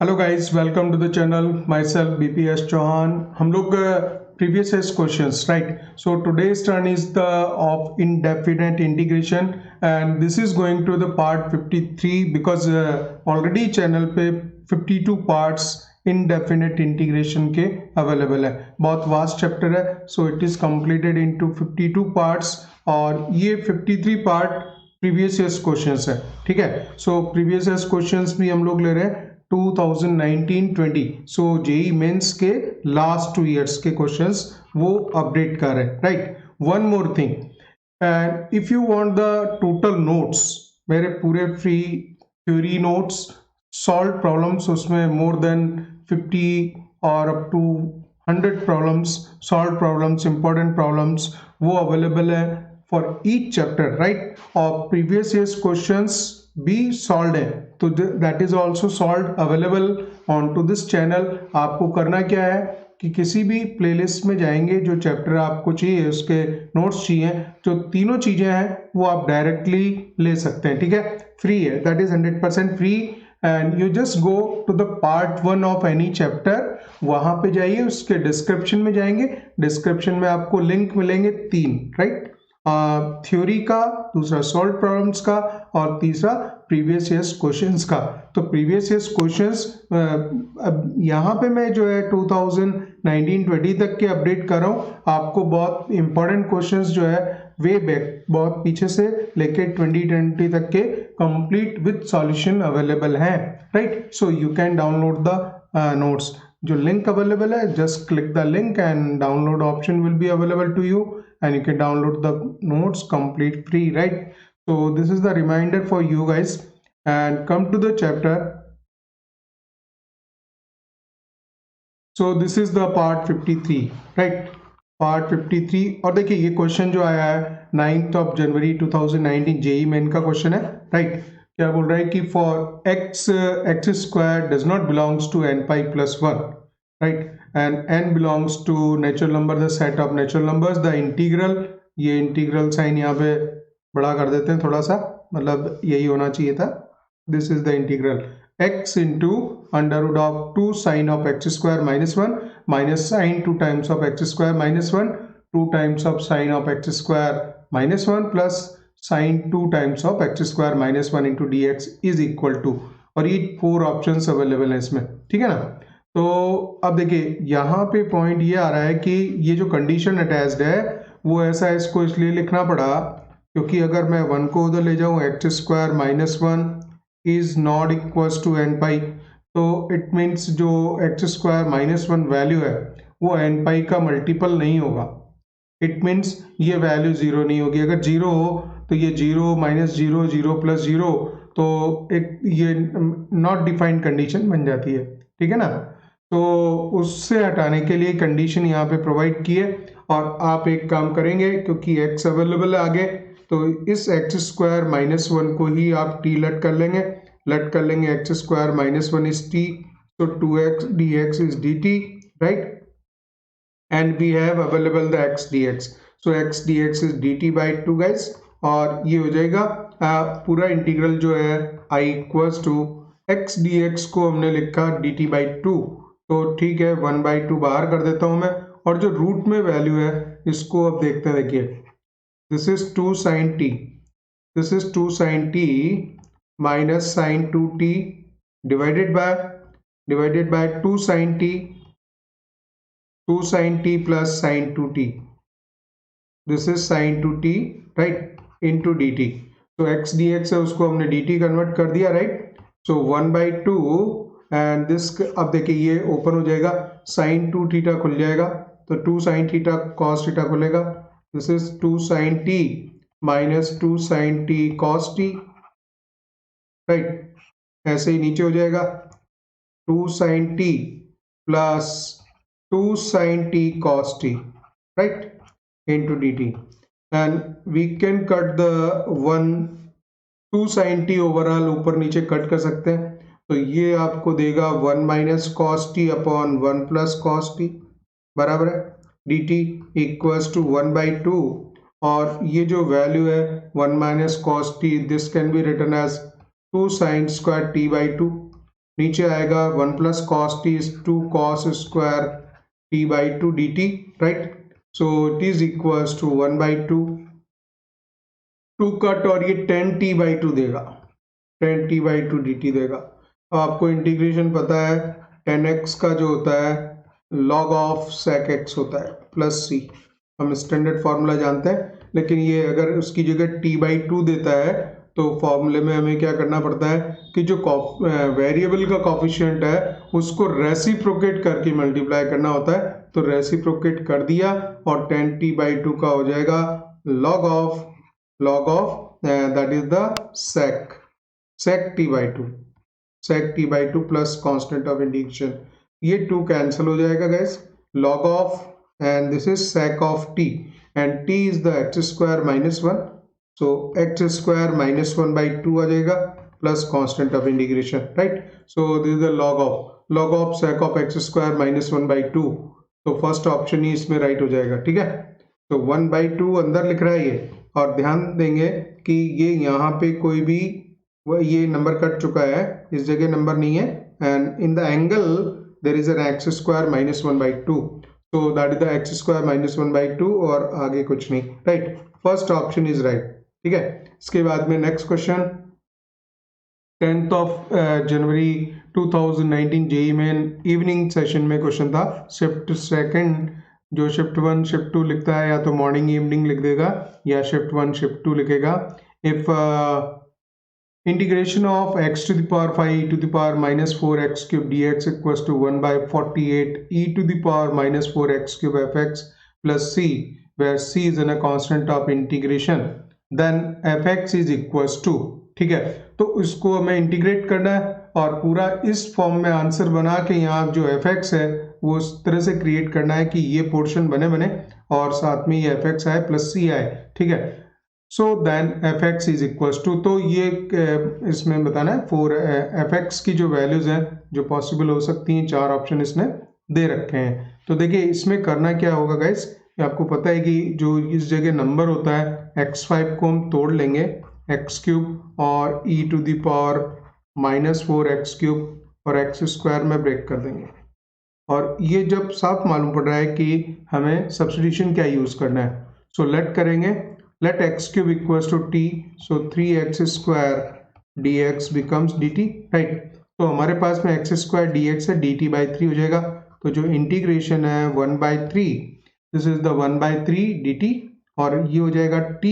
Hello guys, welcome to the channel. माई सेल्फ BPS Chauhan. हम लोग प्रीवियस एस questions, right? So today's turn is the of indefinite integration and this is going to the part 53 because already channel पे 52 parts indefinite integration के available है। बहुत vast chapter है, so it is completed into 52 parts और ये 53 part previous years questions है। ठीक है, सो प्रीवियस ईयर्स क्वेश्चंस भी हम लोग ले रहे हैं 2019-20। सो जेई मेंस के लास्ट 2 इयर्स के क्वेश्चंस वो अपडेट कर रहे हैं, right? One more thing, and if you want the total notes, मेरे पूरे free theory notes, solve problems, उसमें मोर देन 50 और up to 100 problems, solve problems, important problems, वो अवेलेबल है फॉर ईच चैप्टर, राइट? और प्रीवियस ईयर्स क्वेश्चंस भी solve है, तो that is also solve available on to this channel. आपको करना क्या है कि किसी भी प्लेलिस्ट में जाएंगे, जो चैप्टर आपको चाहिए उसके नोट्स चाहिए, जो तीनों चीजें हैं वो आप डायरेक्टली ले सकते हैं। ठीक है, फ्री है, that is 100% free. And you just go to the part 1 of any chapter, वहां पे जाइए, उसके डिस्क्रिप्शन में जाएंगे, डिस्क्रिप्शन में आपको लिंक मिलेंगे 3, राइट? थ्योरी का, दूसरा सॉल्व प्रॉब्लम्स का और तीसरा प्रीवियस ईयर्स क्वेश्चंस का। तो प्रीवियस ईयर्स क्वेश्चंस अब यहाँ पे मैं जो है 2019-20 तक के अपडेट कर रहा हूँ। आपको बहुत इंपॉर्टेंट क्वेश्चंस जो है वे बैक, बहुत पीछे से लेके 2020 तक के कंप्लीट विद सॉल्यूशन अवेलेबल हैं, right? So you can download the notes. जो लिंक अवेलेबल है, just click the link and download option will be available to you and you can download the notes complete free, right? So this is the reminder for you guys, and come to the chapter. So this is the part 53, right? Part 53। और देखिए ये question जो आया है 9th of January 2019 JEE main का question है, right? क्या बोल रहा है कि for x square does not belongs to n pi plus 1, right? And n belongs to natural number, the set of natural numbers, the integral, ये integral sign यहाँ पे बड़ा कर देते हैं थोड़ा सा, मतलब यही होना चाहिए था। This is the integral x into under root of 2 sine of x square minus 1 minus sine 2 times of x square minus 1 2 times of sine of x square minus 1 plus sine 2 times of x square minus 1 into d x is equal to, और ये 4 options available है इसमें। ठीक है ना? तो अब देखिए यहाँ पे पॉइंट ये आ रहा है कि ये जो कंडीशन अटैच्ड है वो ऐसा है, इसको इसलिए लिखना पड़ा क्योंकि अगर मैं 1 को उधर ले जाऊँ, x square minus 1 is not equals to n pi, तो इट मीन्स जो एक्स स्क्वायर माइनस 1 वैल्यू है वो एन पाई का मल्टीपल नहीं होगा। इट मीन्स ये वैल्यू जीरो नहीं होगी। अगर जीरो हो तो ये zero minus zero, zero plus zero, तो एक ये नॉट डिफाइंड कंडीशन बन जाती है। ठीक है ना? तो उससे हटाने के लिए कंडीशन यहाँ पे प्रोवाइड की है, और आप एक काम करेंगे क्योंकि x अवेलेबल है आगे, तो इस एक्स स्क्वायर माइनस 1 को ही आप t लट कर लेंगे, x square minus 1 is t, so 2x dx is dt, right? And we have available the x dx, so x dx is dt by 2 guys, और ये हो जाएगा पूरा इंटीग्रल जो है i equals to x dx को हमने लिखा dt by 2, तो ठीक है 1/2 बाहर कर देता हूं मैं, और जो रूट में वैल्यू है इसको अब देखते हैं। देखिए this is 2 sin t, this is 2 sin t minus sin 2t divided by 2 sin t, 2 sin t plus sin 2t, this is sin 2t, right, into dt, so x dx है उसको हमने dt convert कर दिया, right? So 1/2 and this, अब देखिए ये open हो जाएगा, sin 2 थीटा खुल जाएगा, तो 2 sin थीटा cos थीटा खुलेगा, this is 2 sin t minus 2 sin t cos t, right? ऐसे ही नीचे हो जाएगा 2 sin t plus 2 sin t cos t, right, into dt, and we can cut the 2 sin t overall ऊपर नीचे cut कर सकते हैं, तो ये आपको देगा 1 minus cos T upon 1 plus cos T बराबर है dt इक्वल्स टू 1/2, और ये जो वैल्यू है 1 minus cos t, this can be written as 2 sin square t by 2, नीचे आएगा 1 plus cos t is 2 cos square t by 2 d t, right. So it is equals to 1 by 2 cut और ये 10t/2 देगा, 10t/2 dt देगा। अब आपको integration पता है 10x का जो होता है log ऑफ sec x होता है प्लस सी, हम स्टैंडर्ड फार्मूला जानते हैं। लेकिन ये अगर उसकी जगह t/2 देता है तो फॉर्मूले में हमें क्या करना पड़ता है कि जो वेरिएबल का कॉफिशिएंट है उसको रेसिप्रोकेट करके मल्टीप्लाई करना होता है। तो रेसिप्रोकेट कर दिया और 10t/2 का हो जाएगा log of that is the sec t/2 plus constant of integration, ये 2 कैंसिल हो जाएगा guys, log of and this is sec of t and t is the x square minus 1, so x square minus 1 by 2 आ जाएगा plus constant of integration, right? So this is the log of sec of x square minus 1 by 2, तो first option ही इसमें right हो जाएगा, ठीक है। तो 1 by 2 अंदर लिख रहा है ये, और ध्यान देंगे कि ये यहाँ पे कोई भी ये नंबर कट चुका है, इस जगह नंबर नहीं है, and in the angle there is an x square minus 1 by 2, so that is the x square minus 1 by 2 और आगे कुछ नहीं, right. First option is right, ठीक है। इसके बाद में नेक्स्ट क्वेश्चन 10th ऑफ जनवरी 2019 जेईई मेन इवनिंग सेशन में क्वेश्चन था। शिफ्ट सेकंड, जो शिफ्ट 1 शिफ्ट 2 लिखता है या तो मॉर्निंग इवनिंग लिख देगा या शिफ्ट 1 शिफ्ट 2 लिखेगा। If integration of x to the power 5 e to the power minus 4x cube dx equals to 1 by 48 e to the power minus 4x cube fx plus c, where c is in a constant of integration, then fx is equals to, ठीक है। तो इसको हमें integrate करना है और पूरा इस फॉर्म में आंसर बना के यहाँ जो fx है वो उस तरह से क्रिएट करना है कि ये पोर्शन बने और साथ में ये fx आए प्लस c आए, ठीक है। सो देन fx इज इक्वल्स टू, तो ये इसमें बताना है 4 fx की जो वैल्यूज हैं जो पॉसिबल हो सकती हैं, 4 ऑप्शन इसने दे रखे हैं। तो देखिए इसमें करना क्या होगा गाइस, आपको पता है कि जो इस जगह नंबर होता है x5 को हम तोड़ लेंगे x क्यूब और e to the power minus 4x cube और x स्क्वायर में ब्रेक कर देंगे। और ये जब साफ मालूम पड़ रहा है कि हमें सब्स्टिट्यूशन क्या यूज करना है, सो लेट करेंगे, let x cube equals to t, so 3x square dx becomes dt, right। तो हमारे पास में x square dx है, dt by 3 हो जाएगा। तो जो इंटीग्रेशन है 1 by 3, this is the 1 by 3 dt, और ये हो जाएगा t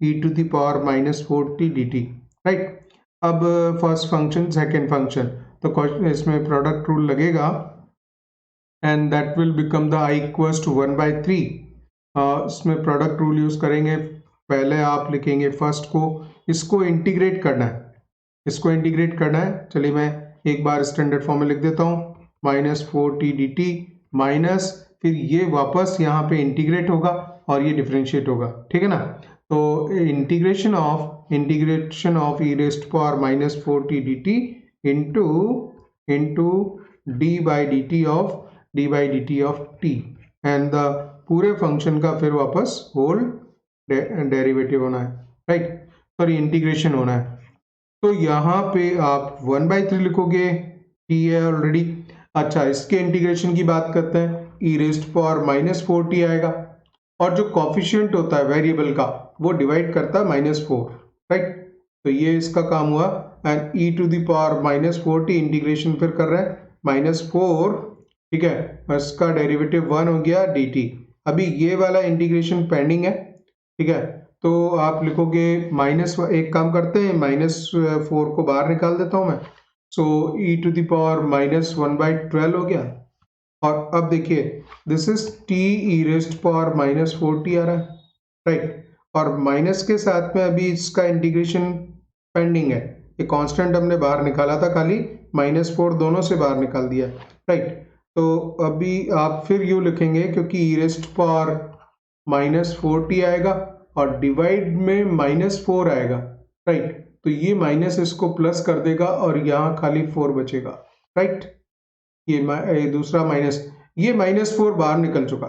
e to the power minus 4t dt, राइट। अब फर्स्ट फंक्शन सेकेंड फंक्शन, तो क्वेश्चन इसमें प्रोडक्ट रूल लगेगा and that will become the i equals to 1 by 3। इसमें प्रोडक्ट रूल यूज करेंगे। पहले आप लिखेंगे फर्स्ट को, इसको इंटीग्रेट करना है, चलिए मैं एक बार स्टैंडर्ड फॉर्म में लिख देता हूँ, माइनस 4t dt माइनस, फिर ये वापस यहाँ पे इंटीग्रेट होगा और ये डिफरेंशिएट होगा, ठीक है ना। तो integration of e raised power minus 4t dt into d by dt of t, and the पूरे फंक्शन का फिर वापस होल डेरिवेटिव होना है, राइट, सॉरी इंटीग्रेशन होना है। तो यहाँ पे आप 1 by 3 लिखोगे, t है ऑलरेडी। अच्छा, इसके इंटीग्रेशन की बात करते हैं, e raised power minus 4t आएगा और जो कॉफिशिएंट होता है वेरिएबल का वो डिवाइड करता है माइनस 4, राइट। तो ये इसका काम हुआ, and e to the power minus 4t integration फिर कर रहे हैं माइनस 4, ठीक है, इसका डेरिवेटिव 1 हो गया dt। अभी ये वाला इंटीग्रेशन पेंडिंग है, ठीक है। तो आप लिखोगे माइनस, एक काम करते हैं, माइनस 4 को बाहर निकाल देता हूं मैं, so e to the power minus 1 by 12 हो गया। और अब देखिए this is t e raised power minus 4t आ रहा है, राइट। और माइनस के साथ में अभी इसका इंटीग्रेशन पेंडिंग है, ये कांस्टेंट हमने बाहर निकाला था, खाली माइनस 4 दोनों से बाहर निकाल दिया, राइट। तो अभी आप फिर यू लिखेंगे क्योंकि e raised power minus 4t आएगा और डिवाइड में माइनस 4 आएगा, राइट। तो ये माइनस इसको प्लस कर देगा और यहाँ खाली 4 बचेगा, राइट। ये दूसरा माइनस, ये माइनस 4 बाहर निकल चुका।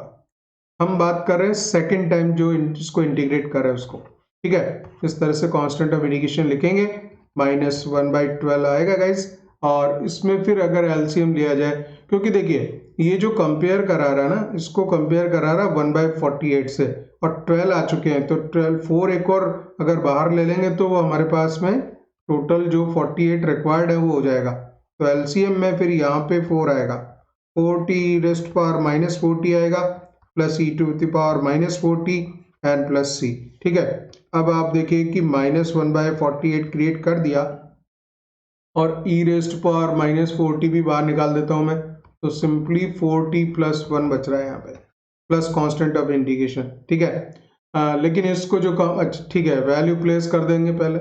हम बात कर रहे हैं सेकेंड टाइम जो इसको इंटीग्रेट कर रहे हैं उसको, ठीक है। इस तरह से कांस्टेंट ऑफ इंटीग्रेशन लिखेंगे, माइनस 1 by 12 आएगा गाइस, और इसमें फिर अगर एलसीएम लिया जाए, क्योंकि देखिए ये जो कंपेयर करा रहा है ना, इसको कंपेयर करा रहा है 1/48 से, और 12 आ चुके हैं, तो 12 4 एक और अगर बाहर ले लेंगे तो वो हमारे पास में टोटल जो 48 रिक्वायर्ड है वो हो जाएगा। तो एलसीएम में फिर यहाँ पे 4 आएगा, 4t⁻⁻40 आएगा, plus e⁻⁻40 and plus c। ठीक है, अब आप देखिए कि -1/48 क्रिएट कर दिया, और e⁻⁻40 भी बाहर निकाल देता हूं मैं, तो सिंपली 4t+1 बच रहा है यहाँ पे, प्लस कांस्टेंट ऑफ इंटीग्रेशन। ठीक है, लेकिन इसको जो अच्छा ठीक है, वैल्यू प्लेस कर देंगे, पहले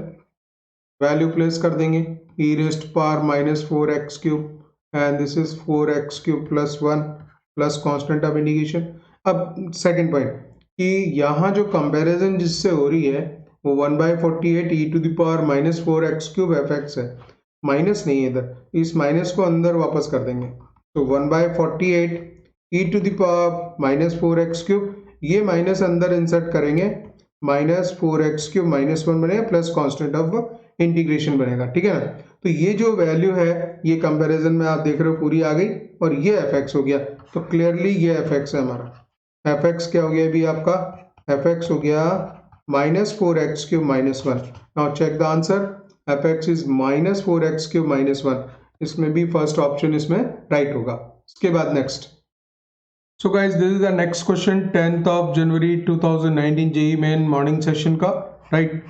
वैल्यू प्लेस कर देंगे, e⁻⁻4x³ and this is 4x³ + 1 plus constant of integration. अब सेकंड पॉइंट कि यहाँ जो कंपैरिजन जिससे हो रही है वो 1/48 e⁻⁻4x³ fx है, माइनस नहीं है इधर, इस माइनस को अंदर वापस कर देंगे, तो 1/48 e⁻⁻4x³, ये माइनस अंदर इंसर्ट करेंगे, -4x³ -1 बनेगा, प्लस कांस्टेंट ऑफ इंटीग्रेशन बनेगा। ठीक है ना, तो ये जो वैल्यू है ये कंपैरिजन में आप देख रहे हो पूरी आ गई, और ये fx हो गया, तो क्लियरली ये fx है हमारा। fx क्या हो गया अभी आपका, fx हो गया -4x³ -1। Now check the answer, fx is -4x³ -1, इसमें भी फर्स्ट ऑप्शन इसमें राइट होगा। इसके बाद next, so guys this is the next question, 10th of January 2019 JEE main morning session का, right.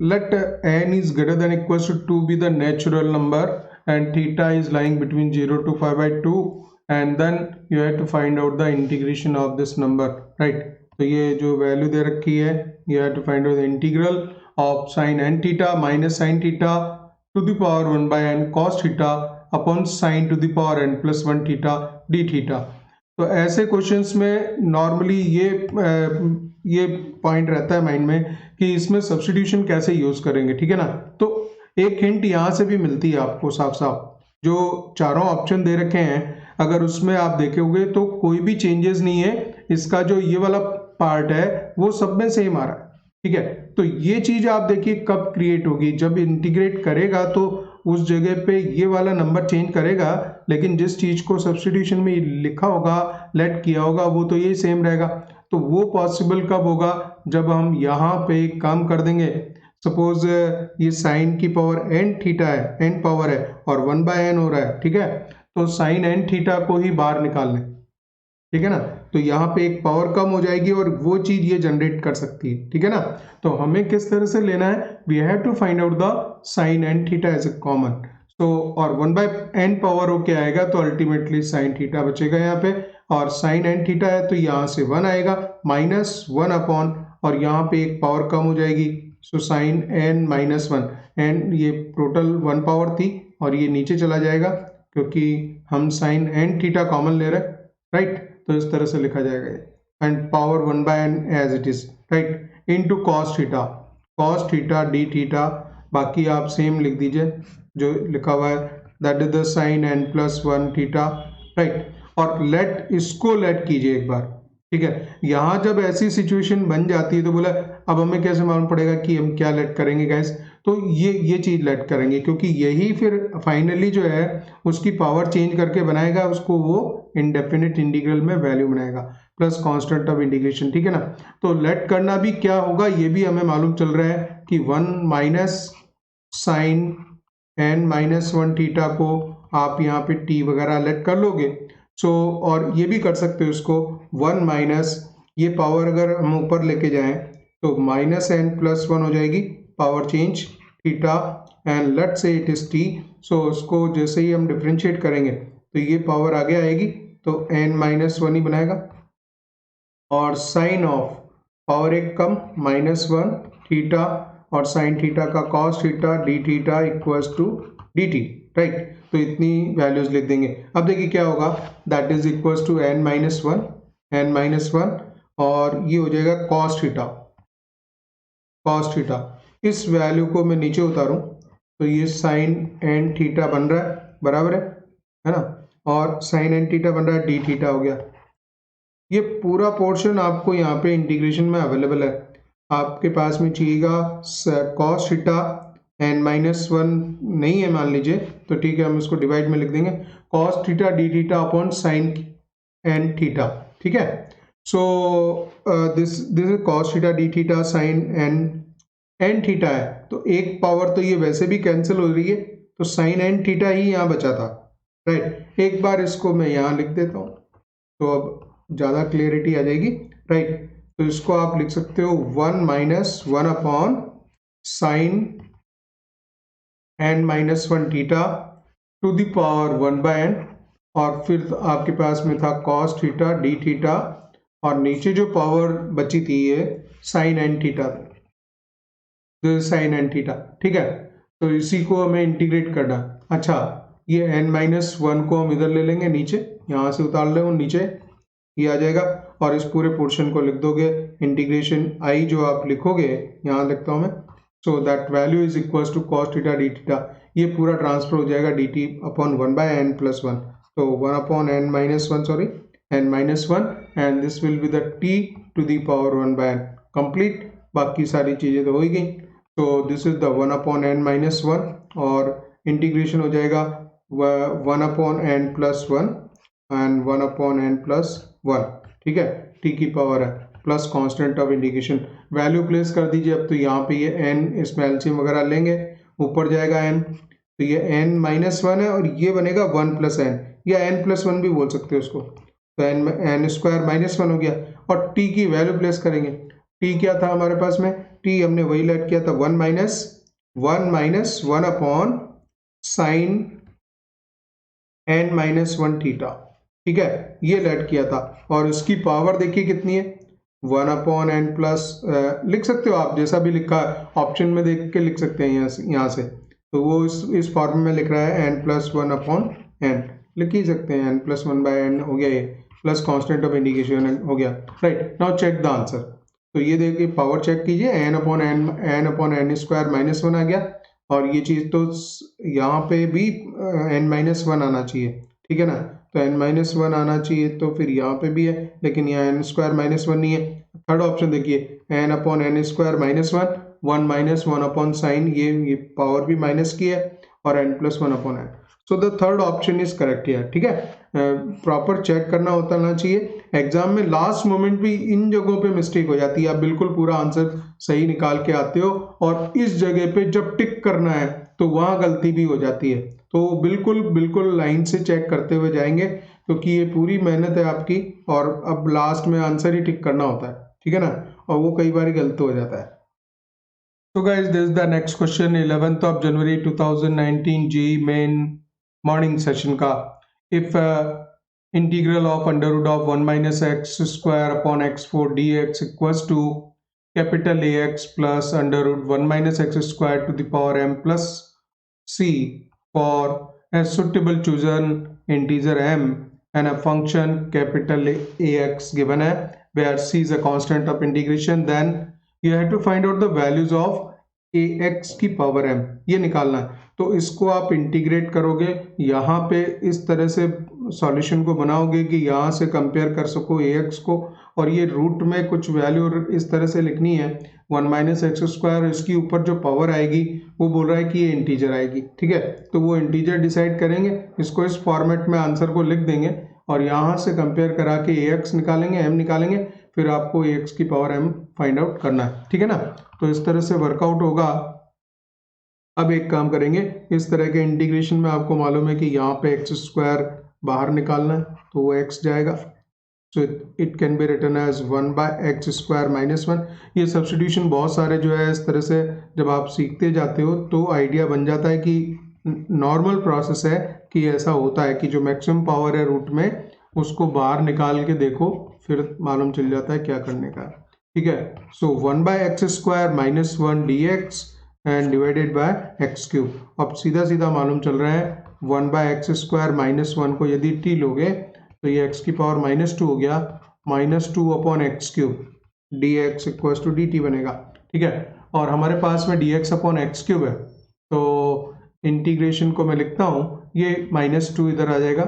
Let n is greater than equals to 2 be the natural number and theta is lying between 0 to 5/2, and then you have to find out the integration of this number, right। तो ये जो value दे रखी है, you have to find out the integral of sin n theta minus sin theta to the power 1/n cos theta upon sin to the power n plus 1 theta d theta। तो ऐसे questions में normally ये point रहता है mind में कि इसमें substitution कैसे यूज करेंगे। ठीक है ना, तो एक हिंट यहाँ से भी मिलती है आपको साफ साफ, जो चारों ऑप्शन दे रखे हैं अगर उसमें आप देखोगे तो कोई भी चेंजेस नहीं है, इसका जो ये वाला पार्ट है वो सब में सेम आ रहा है। ठीक है, तो ये चीज आप देखिए कब क्रिएट होगी, जब इंटीग्रेट करेगा तो उस जगह पे ये वाला नंबर चेंज करेगा, लेकिन जिस चीज को सब्स्टिट्यूशन में लिखा होगा, लेट किया होगा, वो तो ये सेम रहेगा। तो वो पॉसिबल कब होगा, जब हम यहाँ पे एक काम कर देंगे, सपोज ये साइन की पावर n थीटा है, n पावर है और 1/n हो रहा है। ठीक है, तो साइन n थीटा को ही बाहर निकाल लें। ठीक है ना, तो यहाँ पे एक पावर कम हो जाएगी और वो चीज ये जनरेट कर सकती है। ठीक है ना, तो हमें किस तरह से लेना है, we have to find out the sine n theta as a common. तो और 1/n पावर हो के आएगा, तो अल्टीमेटली साइन थीटा बचेगा यहाँ पे, और साइन n थीटा है तो यहाँ से 1 आएगा, -1 अपॉन, और यहाँ पे एक पावर कम हो जाएगी, सो साइन n -1, एंड ये टोटल 1 पावर थी और ये नीचे चला जाएगा क्योंकि हम साइन n थीटा कॉमन ले रहे हैं, राइट। तो इस तरह से लिखा जाएगा, and power 1/n as it is, right, into cos theta d theta, बाकी आप सेम लिख दीजिए जो लिखा हुआ है, that is the sine n + 1 theta, right. और लेट, इसको लेट कीजिए एक बार। ठीक है, यहाँ जब ऐसी सिचुएशन बन जाती है तो बोला अब हमें कैसे मालूम पड़ेगा कि हम क्या लेट करेंगे गाइस, तो ये चीज लेट करेंगे, क्योंकि यही फिर फाइनली जो है उसकी पावर चेंज करके बनाएगा, उसको वो इंडेफिनिट इंटीग्रल में वैल्यू बनाएगा, प्लस कांस्टेंट ऑफ इंटीग्रेशन। ठीक है ना, तो लेट करना भी क्या होगा ये भी हमें मालूम चल रहा है कि 1 माइनस साइन n -1 थीटा को आप यहाँ पे t वगैरह लेट कर लोगे। सो और ये भी कर सकते हो उसको 1 माइनस, ये पावर अगर हम ऊपर लेके जाएं तो -n + 1 हो जाएगी, power change theta, and let से इट इज t। सो उसको जैसे ही हम डिफरेंशिएट करेंगे तो ये पावर आगे आएगी, तो n -1 ही बनाएगा, और साइन ऑफ पावर एक कम -1 थीटा, और साइन थीटा का cos theta d theta equals to dt, right. तो इतनी वैल्यूज लिख देंगे। अब देखिए क्या होगा, that is equals to n -1, और ये हो जाएगा cos थीटा। इस वैल्यू को मैं नीचे उतारूं तो ये साइन n थीटा बन रहा है, बराबर है ना, और साइन n थीटा बन रहा है d थीटा हो गया। ये पूरा पोर्शन आपको यहाँ पे इंटीग्रेशन में अवेलेबल है, आपके पास में चाहिएगा cos theta n minus one नहीं है मान लीजिए, तो ठीक है, हम इसको डिवाइड में लिख देंगे cos theta d theta upon sine n theta. ठीक है, so this this is cos theta d theta sine n theta है, तो एक पावर तो ये वैसे भी कैंसिल हो रही है, तो साइन एन थीटा ही यहाँ बचा था, राइट। एक बार इसको मैं यहाँ लिख देता हूँ, तो अब ज़्यादा क्लियरिटी आ जाएगी, राइट। तो इसको आप लिख सकते हो 1 minus 1 upon sine n minus 1 theta to the power 1 by n, और फिर आपके पास में था कॉस थीटा डी थीटा, और नीचे जो पावर बची थी ये sine n theta, sine n theta. ठीक है, तो इसी को हमें इंटीग्रेट करना। अच्छा, ये एन माइनस वन को हम इधर ले लेंगे नीचे, यहाँ से उतार ले नीचे, ये आ जाएगा, और इस पूरे पोर्शन को लिख दोगे इंटीग्रेशन आई जो आप लिखोगे, यहाँ लिखता हूँ मैं, so that value is equals to cos theta d theta, ये पूरा ट्रांसफर हो जाएगा d t upon 1 by n plus 1, तो 1 upon n minus one, sorry n minus 1, and this will be the t to the power 1 by n, complete. बाकी सारी चीज़ें तो हो ही गई, तो this is the 1 upon n minus 1, और इंटीग्रेशन हो जाएगा 1 upon n plus 1 and 1 upon n plus 1। ठीक है, टी की पावर है plus constant of integration, value place कर दीजिए। अब तो यहाँ पे ये एन, इसमें एलसीएम वगैरह लेंगे, ऊपर जाएगा एन, तो ये एन माइनस 1 है, और ये बनेगा 1 प्लस एन, या एन प्लस 1 भी बोल सकते हो उसको, तो एन स्क्वायर माइनस 1 हो गया, और टी की वैल्यू प्लेस करेंगे। टी क्या था हमारे पास में, टी हमने वही लेट किया था 1 minus 1 upon sine n minus 1 theta. ठीक है, ये लेट किया था, और इसकी पावर देखिए कितनी है, 1 अपॉन एन प्लस, लिख सकते हो आप जैसा भी लिखा है, ऑप्शन में देख के लिख सकते हैं यहाँ से, तो वो इस फॉर्म में लिख रहा है एन प्लस 1 अपॉन एन, लिख ही सकते हैं, एन प्लस 1 बाय एन हो गया, ये प्लस कांस्टेंट ऑफ इंटीग्रेशन हो गया, right. Now check the answer, तो ये देखिए पावर चेक कीजिए, n upon n square minus 1 आ गया, और ये चीज़ तो यहाँ पे भी एन माइनस 1 आना चाहिए, ठीक है ना, तो एन माइनस 1 आना चाहिए, तो फिर यहाँ पे भी है, लेकिन यहाँ एन स्क्वायर माइनस 1 नहीं है। थर्ड ऑप्शन देखिए, n upon n square minus 1, 1 minus 1 upon sine, ये पावर भी माइनस की है, और n plus 1 upon n, so the third option is correct here. ठीक है, प्रॉपर चेक करना होता ना चाहिए, एग्जाम में लास्ट मोमेंट भी इन जगहों पे मिस्टेक हो जाती है, आप बिल्कुल पूरा आंसर सही निकाल के आते हो, और इस जगह पे जब टिक करना है तो वहां गलती भी हो जाती है, तो बिल्कुल लाइन से चेक करते हुए जाएंगे, क्योंकि ये पूरी मेहनत है आपकी, और अब लास्ट में आंसर ही टिक करना होता है, ठीक है ना, और वो कई बार गलत हो जाता है। So guys, this is the next question, 11th of January 2019 JEE main morning session का, if integral of under root of 1 minus x square upon x4 dx equals to capital AX plus under root 1 minus x square to the power m plus c for a suitable chosen integer m and a function capital AX given है, where c is a constant of integration, then you have to find out the values of ax की power m, ये निकालना है। तो इसको आप integrate करोगे, यहाँ पे इस तरह से सॉल्यूशन को बनाओगे कि यहाँ से कंपेयर कर सको ax को, और ये रूट में कुछ वैल्यू इस तरह से लिखनी है 1 माइनस एक्स स्क्वायर, इसकी ऊपर जो पावर आएगी वो बोल रहा है कि ये इंटीजर आएगी, ठीक है, तो वो इंटीजर डिसाइड करेंगे, इसको इस फॉर्मेट में आंसर को लिख देंगे, और यहाँ से कंपेयर करा के ax निकालेंगे, m निकालेंगे, फिर आपको ax की पावर m फाइंड आउट करना है, ठीक है ना, तो इस तरह से वर्कआउट होगा। अब एक काम करेंगे, इस तरह के इंटीग्रेशन में आपको मालूम है कि यहाँ पे एक्स स्क्वायर बाहर निकालना है, तो वो x जाएगा, so it can be written as 1 by x square minus 1। ये सब्स्टिट्यूशन बहुत सारे जो है इस तरह से जब आप सीखते जाते हो तो आइडिया बन जाता है कि नॉर्मल प्रोसेस है कि ऐसा होता है कि जो मैक्सिमम पावर है रूट में उसको बाहर निकाल के देखो, फिर मालूम चल जाता है क्या करने का, ठीक है। So 1 by x square minus 1 d x and divided by x cube, अब सीधा सीधा मालूम चल रहा है 1 बाय एक्स स्क्वायर माइनस 1 को यदि टी लोगे तो ये x की पावर -2 हो गया, -2 upon x cube d x equal to d t बनेगा, ठीक है, और हमारे पास में d x upon x cube है, तो इंटीग्रेशन को मैं लिखता हूँ, ये -2 इधर आ जाएगा,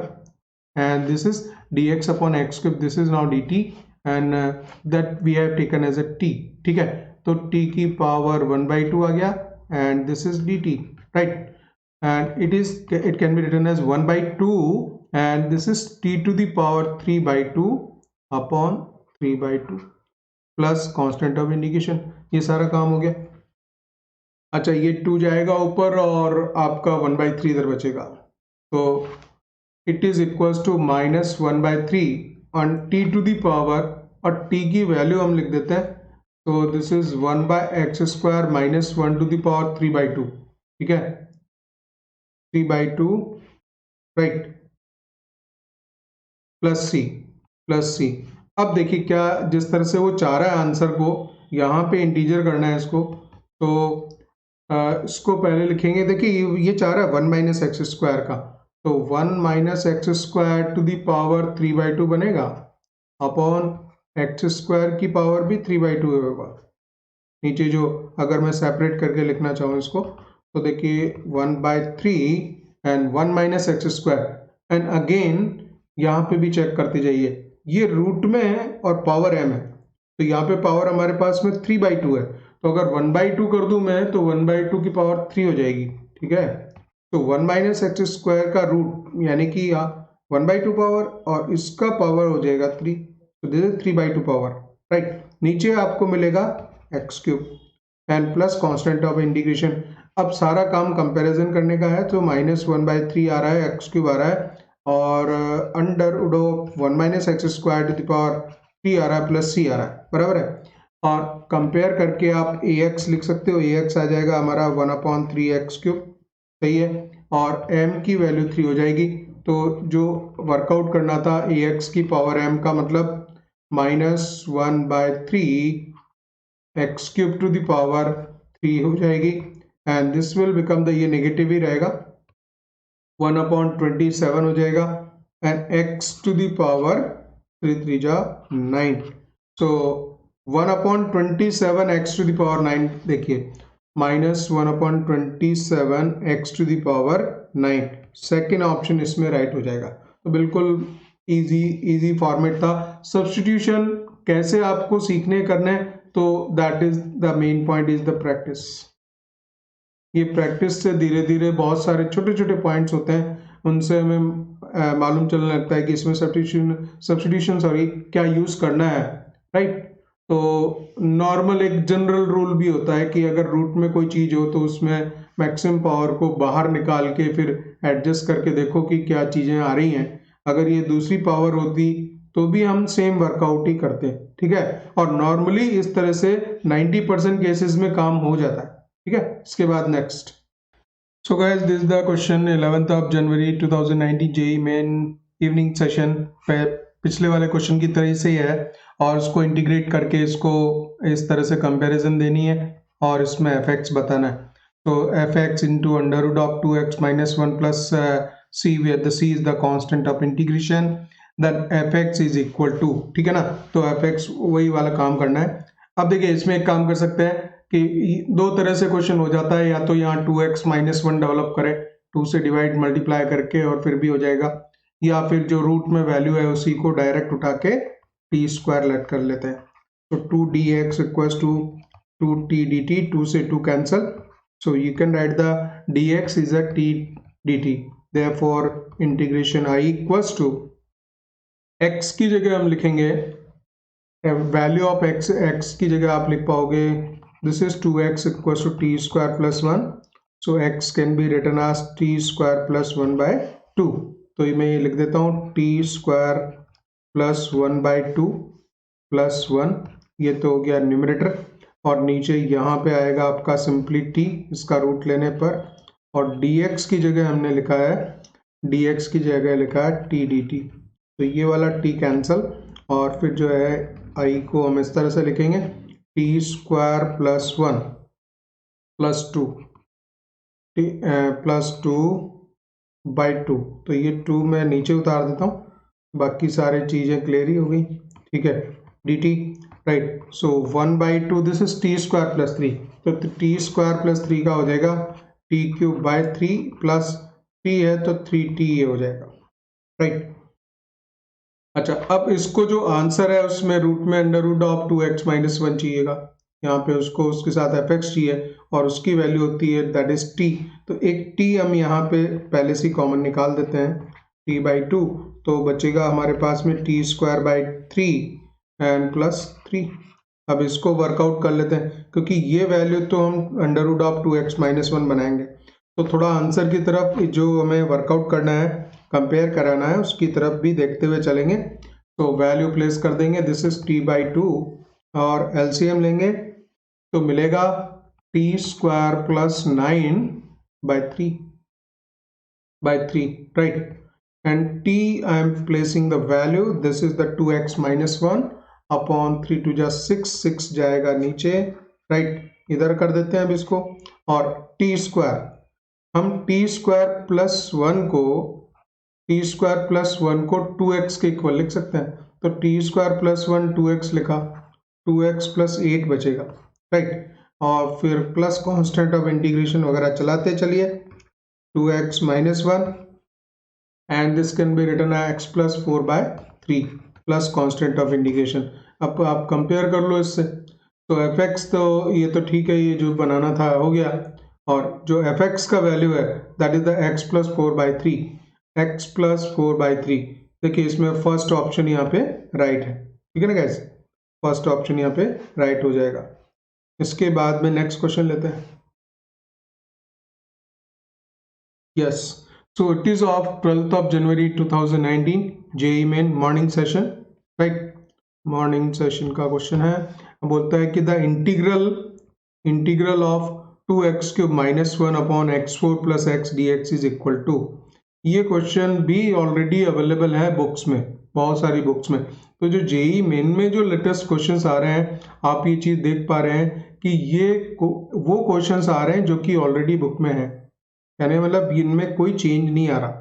and this is d x upon x cube, this is now d t and that we have taken as a t, ठीक है, तो t की पावर 1/2 आ गया, and this is dt, right? And it can be written as 1 by 2 and this is t to the power 3 by 2 upon 3 by 2 plus constant of indication. ये सारा काम हो गया। अच्छा, ये 2 जाएगा ऊपर और आपका 1 by 3 इधर बचेगा, तो it is equals to minus 1 by 3 on t to the power, और t की वैल्यू हम लिख देते हैं, तो this is 1 by x square minus 1 to the power 3 by 2, ठीक है, 3 by 2, राइट, प्लस सी। अब देखिए क्या, जिस तरह से वो चाह रहा है आंसर को यहाँ पे इंटीजर करना है इसको, तो इसको पहले लिखेंगे। देखिए ये चाह रहा है 1 माइनस एक्स स्क्वायर का, तो 1 minus x square to the power 3 by 2 बनेगा अपॉन एक्स स्क्वायर की पावर भी 3 by 2 होगा। नीचे जो अगर मैं सेपरेट करके लिखना चाहूँ इसको, तो देखिए 1 by 3 and 1 minus x square, and again यहाँ पे भी चेक करते जाइए, ये रूट में है और पावर m है, तो यहाँ पे पावर हमारे पास में 3 by 2 है, तो अगर 1 by 2 कर दूं मैं तो 1 by 2 की पावर 3 हो जाएगी, ठीक है। तो 1 माइनस एक्स स्क्वायर का रूट यानी कि 1 by 2 पावर और इसका पावर हो जाएगा 3, तो this is 3 by 2 power, right. नीचे आपको मिलेगा x cube and plus constant of integration. अब सारा काम कंपैरिजन करने का है, तो माइनस 1 by 3 आ रहा है, एक्स क्यूब आ रहा है, और under root of 1 minus x square to the power 3 आ रहा है, प्लस सी आ रहा है, बराबर है। और कंपेयर करके आप ax लिख सकते हो, ax आ जाएगा हमारा 1/3 x क्यूब, सही है, और m की वैल्यू 3 हो जाएगी। तो जो वर्कआउट करना था ax की पावर m का मतलब minus 1 by 3 x cube to the power 3 हो जाएगी, and this will become the, ये नेगेटिव ही रहेगा, 1/27 हो जाएगा, and x to the power 3 3 जा 9, so 1/27 x to the power 9, देखिए minus 1/27 x to the power 9, second option इसमें राइट हो जाएगा। तो बिल्कुल इजी फॉर्मेट था। सब्स्टिट्यूशन कैसे आपको सीखने करने, तो that is the main point, is the practice. ये प्रैक्टिस से धीरे धीरे बहुत सारे छोटे छोटे पॉइंट्स होते हैं, उनसे हमें मालूम चलने लगता है कि इसमें सब्स्टिट्यूशन क्या यूज करना है, राइट। तो नॉर्मल एक जनरल रूल भी होता है कि अगर रूट में कोई चीज हो तो उसमें मैक्सिमम पावर को बाहर निकाल के फिर एडजस्ट करके देखो कि क्या चीजें आ रही हैं। अगर ये दूसरी पावर होती तो भी हम सेम वर्कआउट ही करते हैं, ठीक है। और नॉर्मली इस तरह से 90% केसेस में काम हो जाता है, ठीक है। इसके बाद next, so guys this is the question 11th of January 2019 JEE main evening session. पिछले वाले क्वेश्चन की तरह से ही है, और उसको इंटीग्रेट करके इसको इस तरह से कंपैरिजन देनी है और इसमें एफ एक्स बताना है। तो f x into under root of 2x minus 1 plus c, where the c is the constant of integration, then f x is equal to, ठीक है ना। तो एफ एक्स वही वाला काम करना है। अब देखिए इसमें एक काम कर सकते हैं कि दो तरह से क्वेश्चन हो जाता है, या तो यहाँ 2x माइनस 1 डेवलप करें 2 से डिवाइड मल्टीप्लाई करके और फिर भी हो जाएगा, या फिर जो रूट में वैल्यू है उसी को डायरेक्ट उठा के टी स्क्वायर लेट कर लेते हैं। तो 2dx equals to 2t dt, 2 से 2 cancel, so you can write the dx is a t dt, therefore integration i equals to x की जगह हम लिखेंगे वैल्यू ऑफ x की जगह आप लिख पाओगे this is 2x equals to t square plus 1, so x can be written as t square plus 1 by 2। तो मैं ये लिख देता हूँ t square plus 1 by 2 plus 1, ये तो हो गया न्यूमरेटर, और नीचे यहाँ पे आएगा आपका सिंपली t इसका रूट लेने पर, और dx की जगह हमने लिखा है, dx की जगह लिखा है t dt, तो ये वाला t कैंसल, और फिर जो है i को हम इस तरह से लिखेंगे t square plus 1 plus 2 plus 2 by 2, तो ये 2 मैं नीचे उतार देता हूँ, बाकी सारी चीज़ें क्लियर ही हो गई, ठीक है। dt, right, so 1 by 2 this is t square plus 3, तो t स्क्वायर प्लस 3 का हो जाएगा t cube by 3 plus t है तो 3t हो जाएगा, राइट। अच्छा, अब इसको जो आंसर है उसमें रूट में under root of 2x minus 1 चाहिएगा, यहाँ पे उसको उसके साथ fx चाहिए और उसकी वैल्यू होती है दैट इज t। तो एक t हम यहाँ पे पहले से कॉमन निकाल देते हैं, t/2, तो बचेगा हमारे पास में t²/3 एंड प्लस 3। अब इसको वर्कआउट कर लेते हैं क्योंकि ये वैल्यू तो हम √2x-1 बनाएंगे, तो थोड़ा आंसर की तरफ जो हमें वर्कआउट करना है, कंपेयर कराना है, उसकी तरफ भी देखते हुए चलेंगे। तो वैल्यू प्लेस कर देंगे, दिस इज t/2 और एलसीएम लेंगे तो मिलेगा t² + 9/3 right, and t I am placing the value, this is the 2x-1 upon 3×2 = 6 जाएगा नीचे, राइट। इधर कर देते हैं अब इसको, और t², हम t² + 1 को 2x के इक्वल लिख सकते हैं, तो t² + 1 2x लिखा, 2x + 8 बचेगा, राइट। और फिर प्लस कांस्टेंट ऑफ इंटीग्रेशन वगैरह चलाते चलिए, 2x-1 and this can be written as x + 4/3 plus constant of integration. अब आप कंपेयर कर लो इससे, तो fx तो ये तो ठीक है, ये जो बनाना था हो गया, और जो fx का वैल्यू है that is the x + 4/3, x + 4/3। देखिए इसमें फर्स्ट ऑप्शन यहाँ पे राइट है, ठीक है ना गाइस, फर्स्ट ऑप्शन यहाँ पे राइट हो जाएगा। इसके बाद में नेक्स्ट क्वेश्चन लेते हैं। Yes, so it is of 12th of January 2019 JEE Main morning session, right? Morning session का क्वेश्चन है, बोलता है कि the integral of 2x³ - 1 / x4 + x dx is equal to. ये क्वेश्चन भी ऑलरेडी अवेलेबल है बुक्स में, बहुत सारी बुक्स में। तो जो जेई मेन में जो लेटेस्ट क्वेश्चंस आ रहे हैं, आप ये चीज देख पा रहे हैं कि ये वो क्वेश्चंस आ रहे हैं जो कि ऑलरेडी बुक में है, यानी मतलब इनमें कोई चेंज नहीं आ रहा।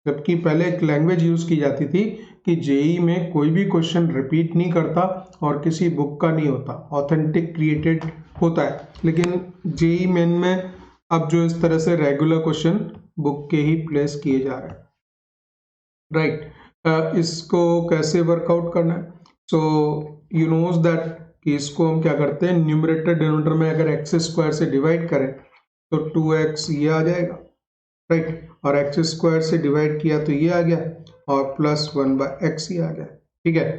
जबकि पहले एक लैंग्वेज यूज की जाती थी कि जेई में कोई भी क्वेश्चन रिपीट नहीं करता और किसी बुक का नहीं होता, ऑथेंटिक क्रिएटेड होता है। लेकिन जेई मेन में अब जो इस तरह से रेगुलर क्वेश्चन बुक के ही प्लेस किए जा रहे हैं, राइट। इसको कैसे वर्कआउट करना है, सो यू नोज दैट कि इसको हम क्या करते हैं, न्यूमरेटर डिनोमिनेटर में अगर x² से डिवाइड करें तो 2x ये आ जाएगा, राइट, और x² से डिवाइड किया तो ये आ गया, और प्लस 1/x ही आ गया, ठीक है।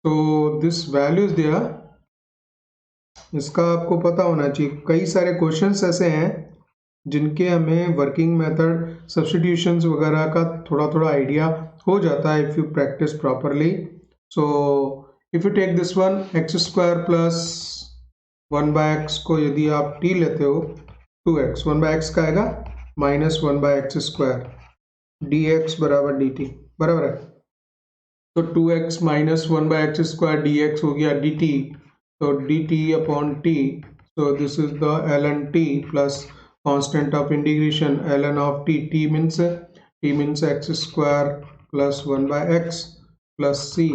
तो दिस वैल्यू इज देयर, इसका आपको पता होना चाहिए। कई सारे क्वेश्चंस ऐसे हैं जिनके हमें वर्किंग मेथड सब्स्टिट्यूशंस वगैरह का थोड़ा थोड़ा आइडिया हो जाता है if you practice properly. So if you take this one, x² + 1/x को यदि आप t लेते हो, 2x 1/x का आएगा -1/x² dx = dt, बराबर है। तो 2x - 1/x² dx हो गया dt, तो dt/t, so this is the ln t plus constant of integration ln of t, t means x² + 1/x plus c।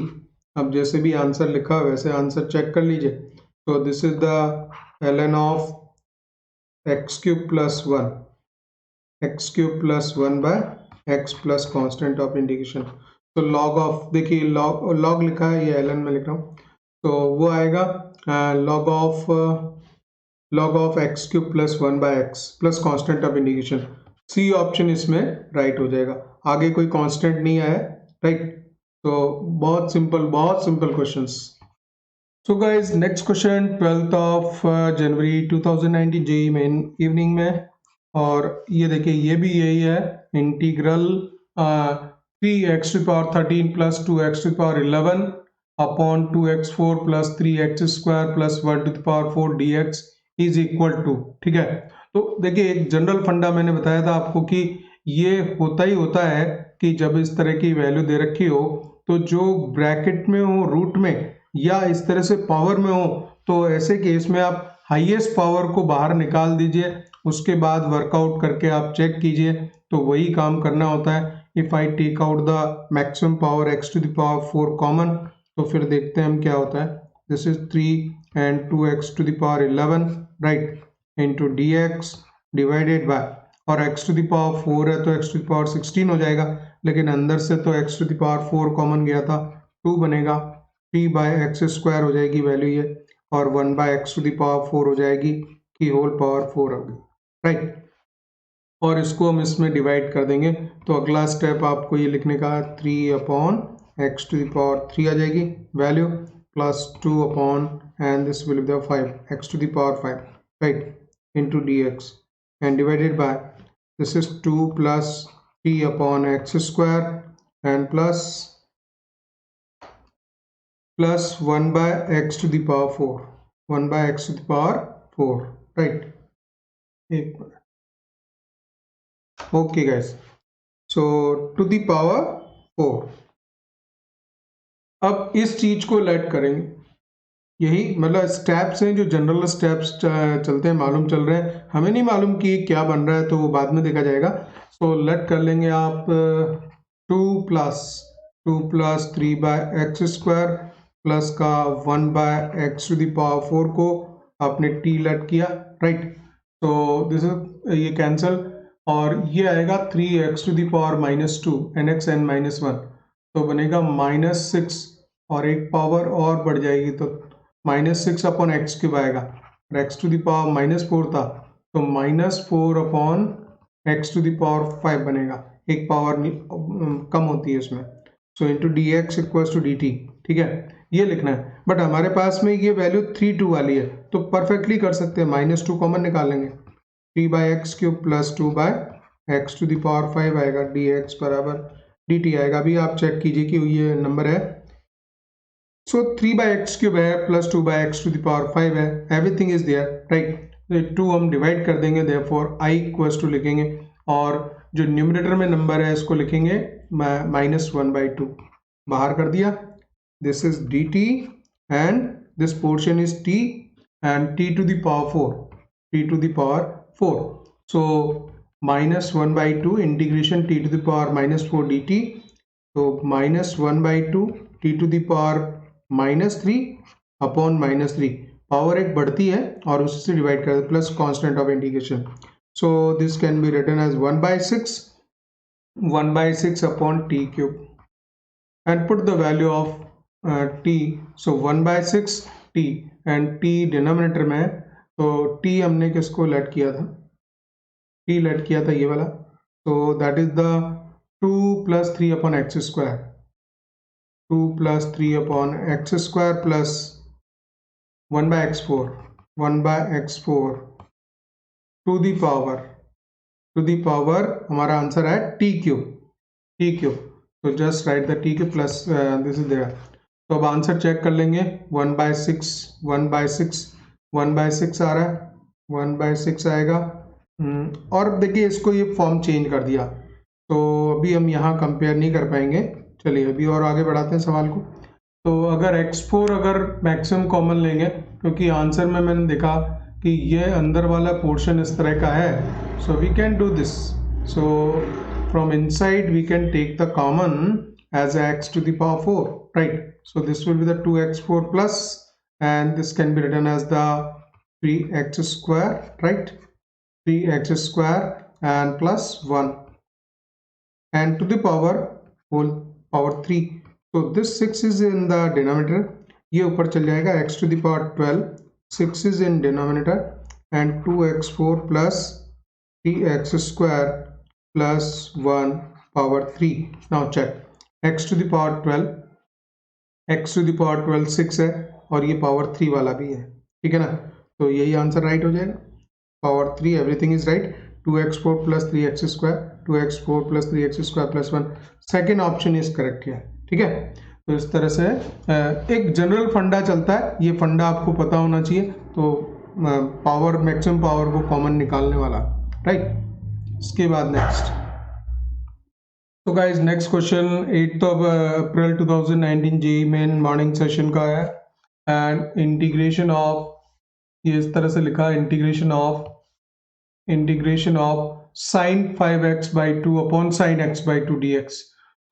अब जैसे भी आंसर लिखा वैसे आंसर चेक कर लीजिए। तो this is the ln of x³ + 1, x³ + 1/x plus constant of integration। तो log of, देखिए log लिखा है, ये ln में लिख रहा हूँ, तो वो आएगा log of x³ + 1/x plus constant of integration। C option इसमें राइट हो जाएगा, आगे कोई कांस्टेंट नहीं आया, राइट। तो बहुत simple questions. So guys, next question 12th of January 2019 JEE main evening में, और ये देखिए ये भी यही है, integral 3x⁻13 + 2x⁻11 upon 2x4 + 3x² + 1⁴ dx is equal to, ठीक है। तो देखिए एक जनरल फंडा मैंने बताया था आपको कि ये होता ही होता है कि जब इस तरह की वैल्यू दे रखी हो, तो जो ब्रैकेट में हो, रूट में, या इस तरह से पावर में हो, तो ऐसे केस में आप हाईएस्ट पावर को बाहर निकाल दीजिए, उसके बाद वर्कआउट करके आप चेक कीजिए, तो वही काम करना होता है। If I take out the maximum power x⁴ common, तो फिर देखते हैं हम क्या होता है। This is 3 and 2x⁴11 right into dx divided by, और x⁴ है तो x⁴16 हो जाएगा, लेकिन अंदर से तो x⁴ कॉमन गया था, 2 बनेगा, 3/x² हो जाएगी वैल्यू ये, और 1 by x to the power 4 हो जाएगी की होल पावर 4 होगी, राइट। और इसको हम इसमें डिवाइड कर देंगे तो अगला स्टेप आपको ये लिखने का 3 upon x to the power 3 आ जाएगी value plus 2 upon and this will be the 5 x to the power 5, right, into dx and divided by this is 2 plus 3 upon x square and plus 1 by x to the power 4, 1 by x to the power 4, right? एक minute, okay guys, so to the power 4। अब इस चीज को late करेंगे, यही मतलब steps हैं जो जनरल स्टेप्स चलते हैं, मालूम चल रहे हैं, हमें नहीं मालूम कि क्या बन रहा है तो वो बाद में देखा जाएगा। सो लेट कर लेंगे आप 2 plus 3 by x square plus का 1 by x to the power 4 को आपने टी लेट किया, राइट। तो दिस इज ये कैंसल और ये आएगा 3x to the power -2 nx n -1, तो बनेगा -6 और एक पावर और बढ़ जाएगी तो -6 अपॉन एक्स क्यूब आएगा और एक्स टू द पावर -4 था तो -4 upon x to the power 5 बनेगा, एक पावर कम होती है इसमें। So into d x equals to d t, ठीक है, ये लिखना है। बट हमारे पास में ये वैल्यू 3 2 वाली है तो परफेक्टली कर सकते हैं, -2 कॉमन निकाल लेंगे, 3 by x cube plus 2 by x to the power 5 आएगा, डी एक्स बराबर डी टी आएगा। अभी आप चेक कीजिए कि ये नंबर है, सो 3 बाई एक्स क्यूब है plus 2 by x to the power 5 है, एवरीथिंग इज देयर, राइट। 2 हम डिवाइड कर देंगे, देयरफॉर आई इक्वल्स टू लिखेंगे और जो न्यूमरेटर में नंबर है इसको लिखेंगे -1/2, बाहर कर दिया, this is dt and this portion is t and t to the power 4, t to the power 4, so -1/2 integration t to the power -4 dt, so -1/2 t to the power -3 upon -3, power एक बढ़ती है और उसी से divide कर plus constant of integration, so this can be written as 1/6 upon t cube and put the value of t, so 1/6 t and t denominator में है तो t हमने किसको लेट किया था, t लेट किया था ये वाला, so that is the 2 plus 3 upon x square, 2 plus 3 upon x square plus 1 by x4, 1 by x4 to the power हमारा आंसर है t क्यूब, तो just write the t cube plus this is there. तो अब answer check कर लेंगे, 1/6 आ रहा है, 1/6 आएगा। और देखिए इसको ये फॉर्म चेंज कर दिया तो अभी हम यहाँ कंपेयर नहीं कर पाएंगे, चलिए अभी और आगे बढ़ाते हैं सवाल को। तो अगर x4 अगर मैक्सिमम कॉमन लेंगे, क्योंकि आंसर में मैंने देखा कि ये अंदर वाला पोर्शन इस तरह का है, so we can do this, so from inside we can take the common as x to the power 4, right, so this will be the 2x4 plus and this can be written as the 3x square, right, 3x square and plus 1 and to the power whole power 3, so this 6 is in the denominator, ये ऊपर चल जाएगा, x to the power 12, 6 is in denominator and 2x4 plus 3x square plus 1 power 3, now check x to the power 12, x to the power 12 6 है और ये power 3 वाला भी है, ठीक है ना, तो यही आंसर राइट हो जाएगा, power 3 everything is right, 2x4 plus 3x square, 2x4 plus 3x square plus 1, second option is correct है, ठीक है। तो इस तरह से एक जनरल फंडा चलता है, ये फंडा आपको पता होना चाहिए, तो पावर मैक्सिमम पावर को कॉमन निकालने वाला, राइट। इसके बाद नेक्स्ट, तो गाइस नेक्स्ट क्वेश्चन 8 अप्रैल 2019 जेईई मेन मॉर्निंग सेशन का है एंड इंटीग्रेशन ऑफ, ये इस तरह से लिखा, integration of sin 5x/2 upon sin x/2 dx,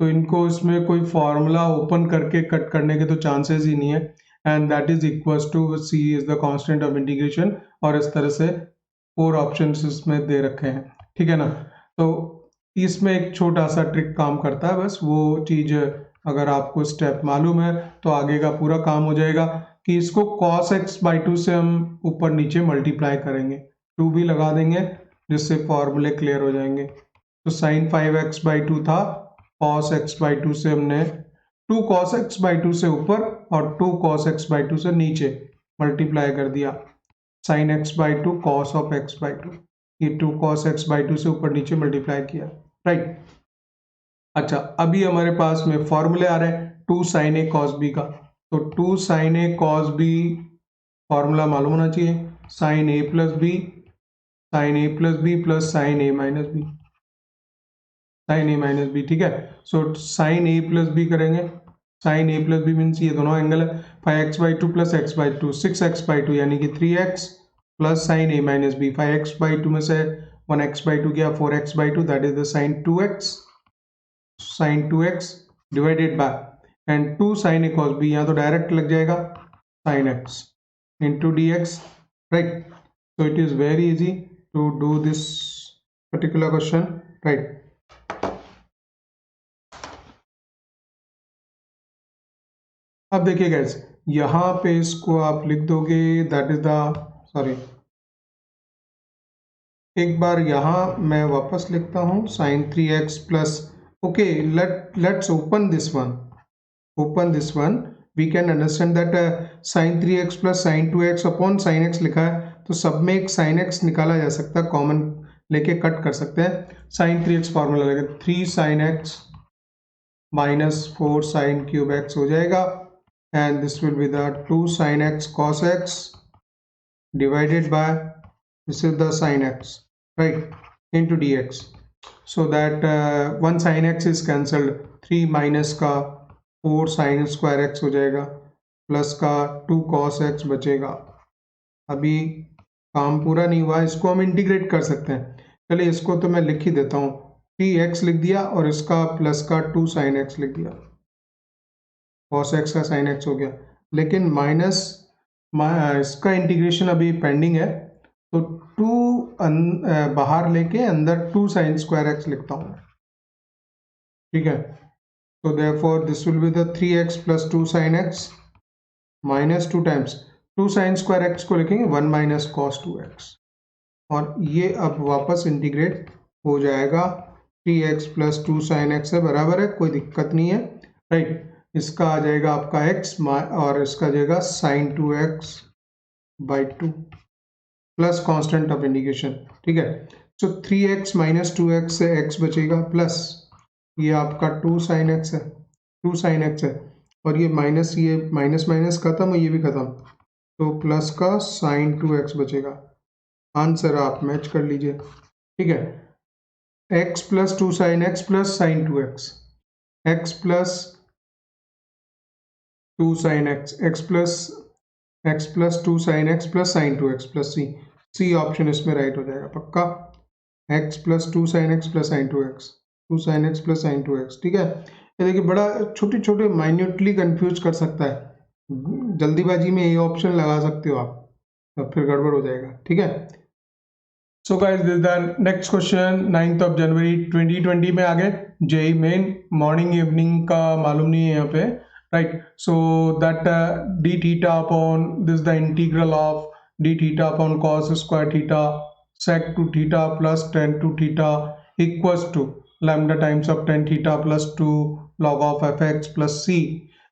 तो इनको इसमें कोई फॉर्मूला ओपन करके कट करने के तो चांसेस ही नहीं है, and that is equals to c is the constant of integration, और इस तरह से 4 ऑप्शंस इसमें दे रखे हैं, ठीक है ना। तो इसमें एक छोटा सा ट्रिक काम करता है, बस वो चीज अगर आपको स्टेप मालूम है तो आगे का पूरा काम हो जाएगा कि इसको cos x बाई 2 से हम ऊपर नीचे मल्टीप्लाई करेंगे, 2 भी लगा देंगे जिससे फॉर्मूले क्लियर हो जाएंगे। तो साइन 5x बाई 2 था, cos x बाई 2 से हमने 2 cos x बाई 2 से ऊपर और 2 cos x बाई 2 से नीचे मल्टीप्लाई कर दिया, sine x by 2 cos of x by 2, ये 2 cos x बाई 2 से ऊपर नीचे मल्टीप्लाई किया, राइट। अच्छा, अभी हमारे पास में फॉर्मूले आ रहे हैं 2 sin a cos b का, तो 2 sin a cos b formula मालूम होना चाहिए, sin a plus b, sin a plus b plus sin a minus b, sin a minus b, ठीक है। सो sin a प्लस b करेंगे, sin a plus b means ये दोनों angle है, 5x by 2 plus x by 2, 6x by 2 यानी कि 3x plus sin a minus b, 5x by 2 में से 1x बाई 2 गया, 4x by 2 that is the sin 2x, sin 2x divided by and 2 sin a cos b, यहाँ तो direct लग जाएगा sin x into dx, right? So it is very easy to do this particular question, right? अब देखिए guys, यहाँ पे इसको आप लिख दोगे दैट इज द, सॉरी एक बार यहाँ मैं वापस लिखता हूँ sin 3x plus, okay let's open this one, we can understand that sin 3x plus sin 2x upon sin x लिखा है, तो सब में एक sin x निकाला जा सकता है, कॉमन लेके कट कर सकते हैं, sin 3x फॉर्मूला लगेगा 3 sin x minus 4 sin cube x हो जाएगा, and this will be the 2 sin x cos x divided by this is the sin x, right, into dx, so that 1 sin x is cancelled, 3 minus का 4 sine square x हो जाएगा, plus का 2 cos x बचेगा। अभी काम पूरा नहीं हुआ, इसको हम इंटीग्रेट कर सकते हैं, चलिए इसको तो मैं लिख ही देता हूँ, 3x लिख दिया और इसका प्लस का 2 sin x लिख दिया, cos x का sin x हो गया, लेकिन माइनस इसका इंटीग्रेशन अभी पेंडिंग है, तो 2 बाहर लेके अंदर 2 sin स्क्वायर x लिखता हूँ, ठीक है। So therefore this will be the 3x plus 2 sin x minus 2 times 2 sin square x को लिखेंगे 1 minus cos 2x, और ये अब वापस इंटीग्रेट हो जाएगा, 3x plus 2 sin x है, बराबर है, कोई दिक्कत नहीं है, राइट। इसका आ जाएगा आपका x और इसका आ जाएगा sin 2x by 2 plus constant of integration, ठीक है। सो 3x माइनस 2x से x बचेगा, प्लस ये आपका 2 sin x है, 2 sin x है, और ये माइनस माइनस खत्म और ये भी खत्म, तो प्लस का sin 2x बचेगा, आंसर आप मैच कर लीजिए, ठीक है। x plus 2 sin x plus sin 2x, x plus 2 sin x, x plus 2 sin x plus sin 2x plus C option इसमें राइट हो जाएगा पक्का, x plus 2 sin x plus sin 2x, 2 sin x plus sin 2x, ठीक है। ये देखिए बड़ा छोटे छोटे माइन्यूटली कंफ्यूज कर सकता है, जल्दीबाजी में ये ऑप्शन लगा सकते हो आप, तो फिर गड़बड़ हो जाएगा, ठीक है। So guys this the next question 9 जनवरी 2020 में आ गए, जेई मेन मॉर्निंग इवनिंग का मालूम नहीं है यहाँ पे, right. So that d theta upon this the integral of d theta upon cos square theta sec to theta plus tan to theta equals to lambda times of tan theta plus 2 log of fx plus c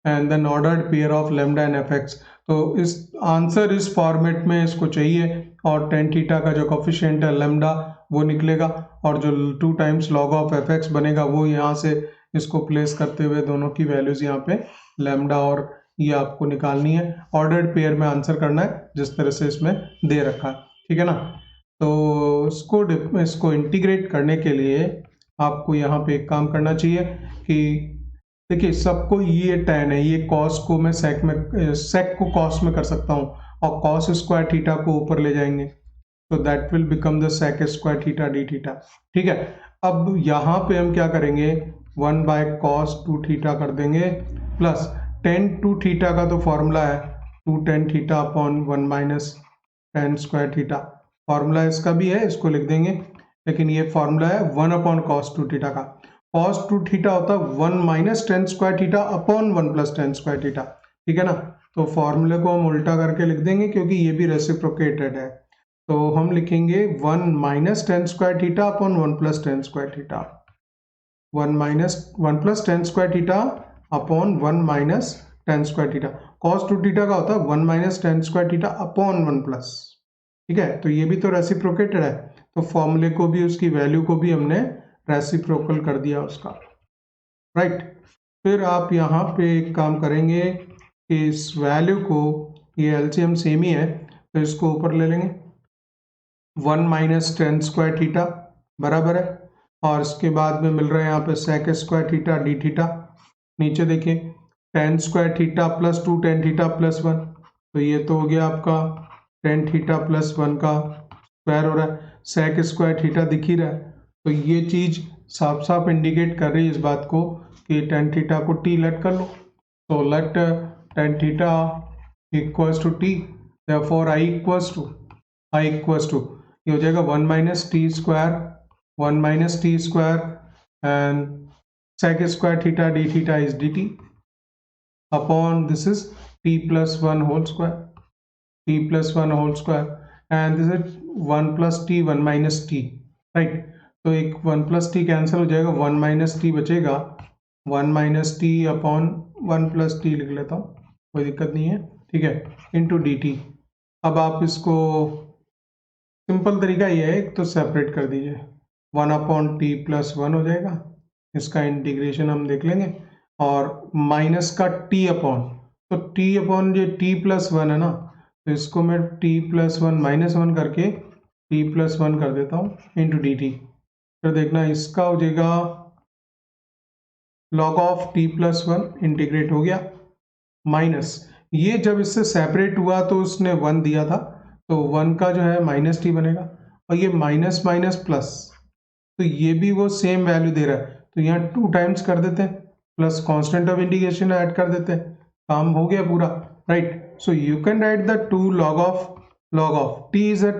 and then ordered pair of lambda and fx, तो इस answer इस format में इसको चाहिए, और tan theta का जो coefficient है लैम्डा वो निकलेगा, और जो 2 times log of F x बनेगा वो यहाँ से इसको प्लेस करते हुए दोनों की वैल्यूज यहाँ पे लैम्डा और ये आपको निकालनी है, ऑर्डर्ड पेयर में आंसर करना है जिस तरह से इसमें दे रखा है, ठीक है ना। तो इसको इंटीग्रेट करने के लिए आपको यहाँ पे एक काम करना चाहिए कि देखिए सबको ये tan है, ये cos को मैं sec को cos में कर सकता हूँ, और cos स्क्वायर थीटा को ऊपर ले जाएंगे, तो that will become the sec square theta d theta, ठीक है। अब यहाँ पे हम क्या करेंगे, 1 बाय cos 2 थीटा कर देंगे, प्लस tan 2 थीटा का तो फॉर्मूला है 2 tan theta upon 1 minus tan square theta, formula इसका भी है, इसको लिख देंगे, लेकिन ये फॉर्मूला है 1 अपॉन cos 2 थीटा का, cos 2 थीटा होता है 1 minus ten square theta upon 1 plus ten square theta, ठीक है ना। तो फॉर्मूले को हम उल्टा करके लिख देंगे क्योंकि ये भी रेसिप्रोकेटेड है। तो हम लिखेंगे 1 minus ten square theta upon 1 plus ten square theta, 1 plus ten square theta upon 1 minus ten square theta. cos 2 theta का होता है 1 minus ten square theta upon 1 plus, ठीक है। तो ये भी तो रेसिप्रोकेटेड है, तो फॉर्मूले को भी, उसकी वैल्यू को भी हमने रेसिप्रोकल कर दिया उसका, राइट। फिर आप यहाँ पे एक काम करेंगे कि इस वैल्यू को, ये एलसीएम सेम ही है तो इसको ऊपर ले लेंगे, 1 माइनस टेन स्क्वायर थीटा बराबर है, और इसके बाद में मिल रहा है यहाँ पे sec square theta d theta. नीचे देखिए tan square theta plus 2 tan theta plus 1, तो ये तो हो गया आपका टेन थीटा प्लस 1 का स्क्वायर हो रहा है, सेक स्क्वायर थीटा दिख ही रहा है। तो ये चीज़ साफ साफ इंडिकेट कर रही है इस बात को कि टेन थीटा को टी लेट कर लो, तो let tan theta equals to t, therefore I equals to ये हो जाएगा 1 minus t square and sec square theta d theta is d t upon this is t plus 1 whole square and this is 1 plus t 1 minus t, right. तो एक 1 plus T cancel हो जाएगा, 1 minus T बचेगा, 1 minus T upon 1 plus T लिख लेता हूँ, कोई दिक्कत नहीं है, ठीक है, इंटू डी टी। अब आप इसको, सिंपल तरीका ये है, एक तो सेपरेट कर दीजिए, 1 अपॉन टी प्लस 1 हो जाएगा, इसका इंटीग्रेशन हम देख लेंगे, और माइनस का टी अपॉन, तो टी अपॉन ये टी प्लस 1 है ना, तो इसको मैं टी प्लस 1 माइनस 1 करके टी प्लस 1 कर देता हूँ इंटू डी टी। फिर देखना इसका हो जाएगा log of T plus 1 integrate हो गया, माइनस ये जब इससे सेपरेट हुआ तो उसने 1 दिया था, तो 1 का जो है माइनस टी बनेगा, और ये माइनस माइनस प्लस, तो ये भी वो सेम वैल्यू दे रहा है, तो यहाँ 2 टाइम्स कर देते हैं, plus constant of integration add कर देते हैं, काम हो गया पूरा, right. So you can write the 2 log of t is a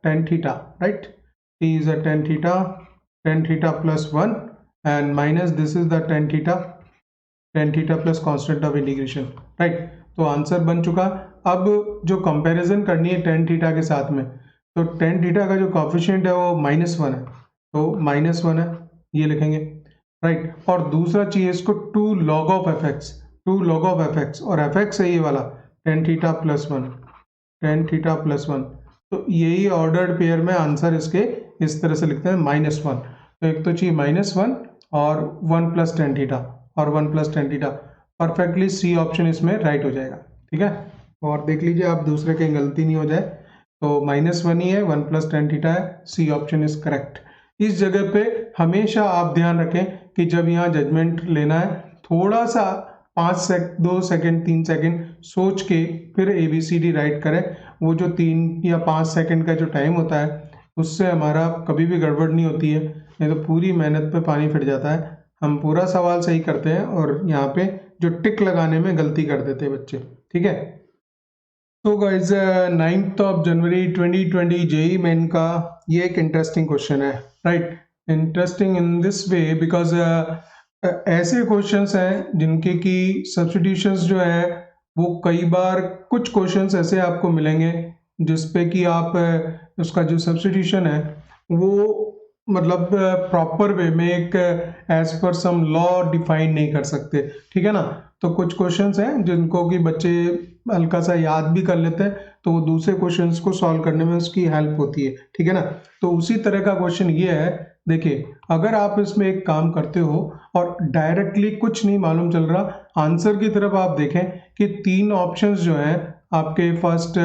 tan theta, right? T is a tan theta plus 1 and minus this is the tan theta plus constant of integration, right? तो answer बन चुका। अब जो comparison करनी है tan theta के साथ में, तो tan थीटा का जो कोफिशिएंट है वो -1 है, तो -1 है, ये लिखेंगे, राइट। और दूसरा चाहिए इसको 2 log of fx, और fx है ये वाला tan थीटा प्लस 1, तो यही ऑर्डर्ड पेयर में आंसर इसके इस तरह से लिखते हैं -1, तो एक तो चाहिए -1 और 1 प्लस टेन थीटा और 1 plus tan theta, perfectly C option इसमें राइट हो जाएगा, ठीक है। और देख लीजिए आप दूसरे कहीं गलती नहीं हो जाए, तो -1 ही है, 1 प्लस टेन थीटा है, सी ऑप्शन इज करेक्ट। इस जगह पे हमेशा आप ध्यान रखें कि जब यहाँ जजमेंट लेना है, थोड़ा सा 2 सेकेंड 3 सेकेंड सोच के फिर ABCD राइट करें। वो जो 3 या 5 सेकेंड का जो टाइम होता है उससे हमारा कभी भी गड़बड़ नहीं होती है, नहीं तो पूरी मेहनत पे पानी फिर जाता है। हम पूरा सवाल सही करते हैं और यहाँ पे जो टिक लगाने में गलती कर देते हैं बच्चे, ठीक है। तो guys 9th of January 2020 JEE main का ये एक इंटरेस्टिंग क्वेश्चन है, right. Interesting in this way because ऐसे क्वेश्चंस हैं जिनके की सब्स्टिट्यूशंस जो है वो कई बार, कुछ क्वेश्चंस ऐसे आपको मिलेंगे जिसपे कि आप उसका जो सब्स्टिट्यूशन है वो मतलब प्रॉपर वे में एक एज पर सम लॉ डिफाइन नहीं कर सकते, ठीक है ना। तो कुछ क्वेश्चंस हैं जिनको कि बच्चे हल्का सा याद भी कर लेते हैं, तो वो दूसरे क्वेश्चंस को सॉल्व करने में उसकी हेल्प होती है, ठीक है ना। तो उसी तरह का क्वेश्चन ये है, देखिए अगर आप इसमें एक काम करते हो और डायरेक्टली कुछ नहीं मालूम चल रहा, आंसर की तरफ आप देखें कि 3 ऑप्शंस जो हैं आपके फर्स्ट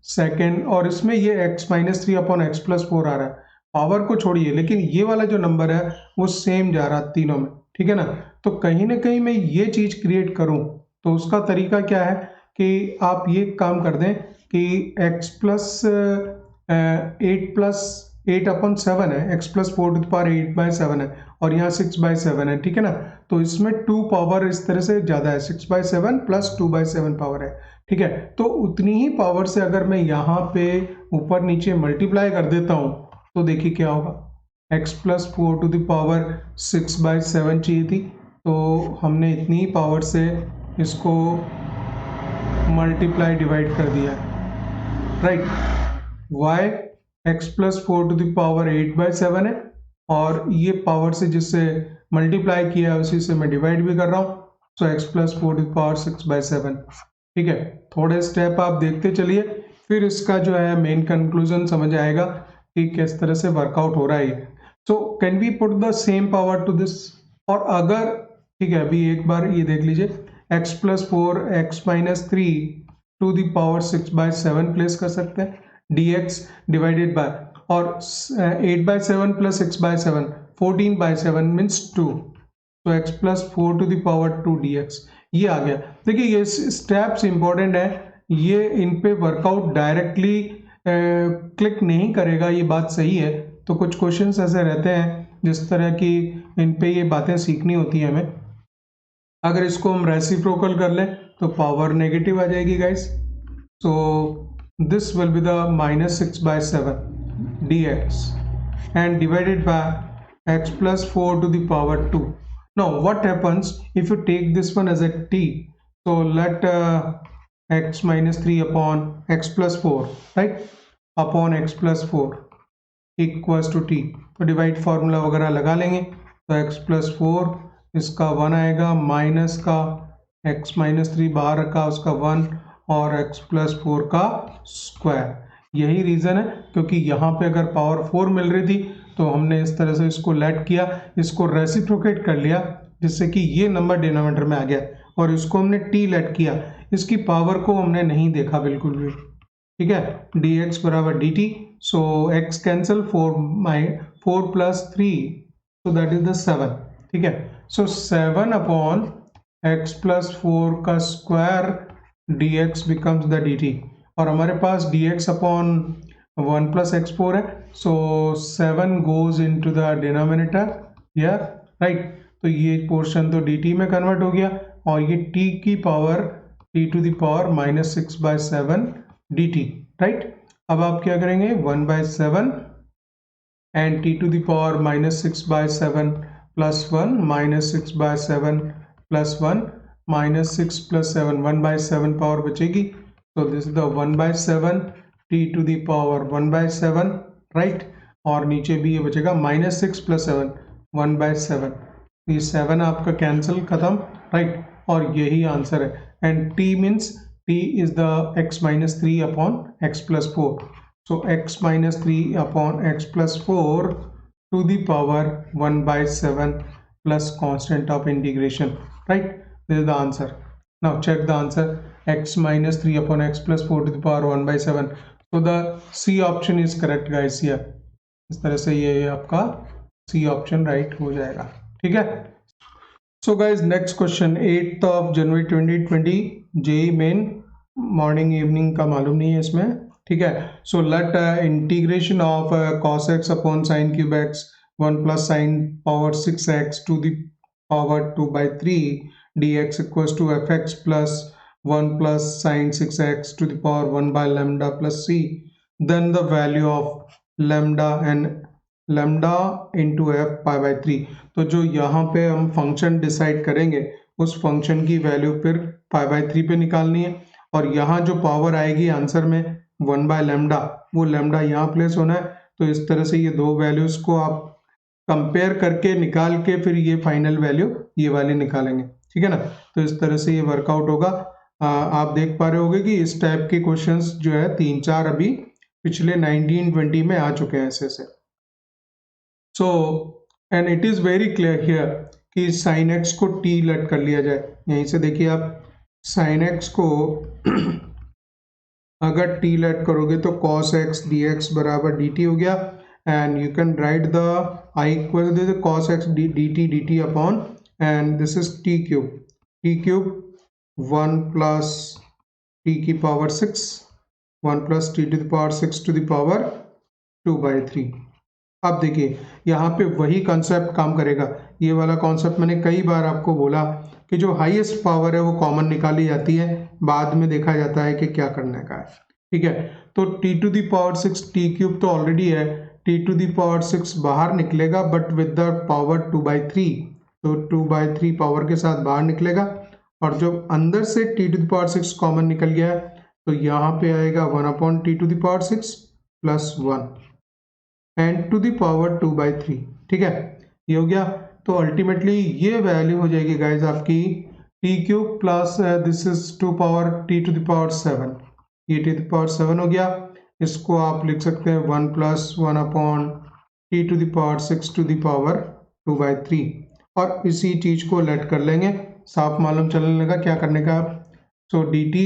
सेकंड, और इसमें ये x-3 अपॉन x+4 आ रहा है, पावर को छोड़िए, लेकिन ये वाला जो नंबर है वो सेम जा रहा है तीनों में, ठीक है ना। तो कहीं ना कहीं मैं ये चीज क्रिएट करूं, तो उसका तरीका क्या है कि आप ये काम कर दें कि x+8 अपॉन 7 है, x+4⁸ है और यहाँ 6/7 है, ठीक है ना। तो इसमें 2 पावर इस तरह से ज्यादा है, 6/7 प्लस 2/7 पावर है, ठीक है। तो उतनी ही पावर से अगर मैं यहाँ पे ऊपर नीचे मल्टीप्लाई कर देता हूँ तो देखिए क्या होगा, x plus 4 to the power 6/7 चाहिए थी, तो हमने इतनी ही पावर से इसको मल्टीप्लाई डिवाइड कर दिया है, right. y x plus 4 to the power 8/7 है, और ये पावर से जिससे मल्टीप्लाई किया है उसी से मैं डिवाइड भी कर रहा हूँ, so x plus 4 to the power 6/7। ठीक है, थोड़े स्टेप आप देखते चलिए, फिर इसका जो है मेन कंक्लूजन समझ आएगा कि किस तरह से वर्कआउट हो रहा है। So can we put the same power to this, और अगर ठीक है अभी एक बार ये देख लीजिए, x plus 4 x minus 3 to the power 6/7 place कर सकते हैं, dx डिवाइडेड बाय, और 8/7 प्लस 6/7 14/7 मीन्स 2, तो x plus 4 to the power 2 dx ये आ गया। देखिए ये स्टेप्स इंपॉर्टेंट है, ये इन पे वर्कआउट डायरेक्टली क्लिक नहीं करेगा, ये बात सही है। तो कुछ क्वेश्चंस ऐसे रहते हैं जिस तरह की इन पे ये बातें सीखनी होती है हमें। अगर इसको हम रेसिप्रोकल कर लें तो पावर नेगेटिव आ जाएगी guys, so this will be the -6/7 dx and divided by x plus 4 to the power 2. Now what happens if you take this one as a t, so let x minus 3 upon x plus 4, right, upon x plus 4 equals to t, तो divide formula वगैरह लगा लेंगे, तो x plus 4 इसका 1 आएगा, minus का x minus 3 बाहर रखा उसका 1, और x plus 4 का स्क्वायर। यही रीज़न है क्योंकि यहाँ पे अगर पावर 4 मिल रही थी तो हमने इस तरह से इसको लेट किया, इसको रेसिप्रोकेट कर लिया, जिससे कि ये नंबर डिनोमिनेटर में आ गया, और इसको हमने t लेट किया, इसकी पावर को हमने नहीं देखा बिल्कुल भी। ठीक है, dx बराबर dt, so x cancel, 4 plus 3, so that is the 7। ठीक है, सो 7 अपॉन x प्लस 4 का square dx becomes the dt, और हमारे पास dx अपॉन 1 प्लस x4 है, सो 7 goes into the denominator here, right. तो ये पोर्शन तो dt में कन्वर्ट हो गया, और ये t की power t to the power -6/7 dt, राइट। अब आप क्या करेंगे, 1/7 and t to the power -6/7 plus 1 -6/7 plus 1 -6 plus 7 1/7 power बचेगी, so this is the 1/7 t to the power 1/7, right, और नीचे भी ये बचेगा -6 प्लस 7 1/7, ये 7 आपका कैंसिल खत्म, राइट, और यही आंसर है। And t means t is the x minus 3 upon x plus 4, so x minus 3 upon x plus 4 to the power 1/7 plus constant of integration, right, this is the answer. Now check the answer, x minus 3 upon x plus 4 to the power 1/7, so the C option is correct guys here। इस तरह से ये आपका C option right हो जाएगा। ठीक है, so guys next question, 8th of January 2020 JEE main, morning evening का मालूम नहीं है इसमें। ठीक है, so let integration of cos x upon sin cube x 1 plus sin power 6x to the power 2/3 dx equals to fx plus 1 plus sin 6x to the power 1 by lambda plus c, then the value of lambda and lambda into f pi by 3। तो जो यहाँ पे हम function decide करेंगे उस function की value फिर pi by 3 पे निकालनी है, और यहाँ जो पावर आएगी आंसर में 1 by lambda, वो लैम्डा यहाँ प्लेस होना है। तो इस तरह से ये दो वैल्यूज को आप कंपेयर करके निकाल के फिर ये फाइनल वैल्यू ये वाली निकालेंगे। ठीक है ना, तो इस तरह से ये वर्कआउट होगा। आप देख पा रहे होंगे कि इस टाइप के क्वेश्चंस जो है 3-4 अभी पिछले 1920 में आ चुके हैं ऐसे से। So and it is very clear here कि sin x को t लेट कर लिया जाए। यहीं से देखिए आप sin x को अगर t लेट करोगे तो cos x dx बराबर dt हो गया, and you can write the I equal cos x dt upon, and this is t cube 1 plus t की power 6, 1 plus t to the power 6 the the power 2/3। अब देखिए यहाँ पे वही concept काम करेगा। ये वाला कॉन्सेप्ट मैंने कई बार आपको बोला कि जो हाईएस्ट पावर है वो कॉमन निकाली जाती है, बाद में देखा जाता है कि क्या करने का है। ठीक है, तो t to the power 6 t cube तो ऑलरेडी है, t⁶ बाहर निकलेगा बट विद द पावर 2/3, तो 2/3 पावर के साथ बाहर निकलेगा। और जब अंदर से t⁶ कॉमन निकल गया है तो यहाँ पे आएगा 1/t⁶ plus 1 and to the power 2/3। ठीक है, ये हो गया। तो अल्टीमेटली ये वैल्यू हो जाएगी गाइज आपकी t³ plus this is 2 power t⁶, ये t⁶ हो गया। इसको आप लिख सकते हैं 1 plus 1/t⁶ to the power 2/3 और इसी चीज को लेट कर लेंगे, साफ मालूम चलने लगा क्या करने का। सो dt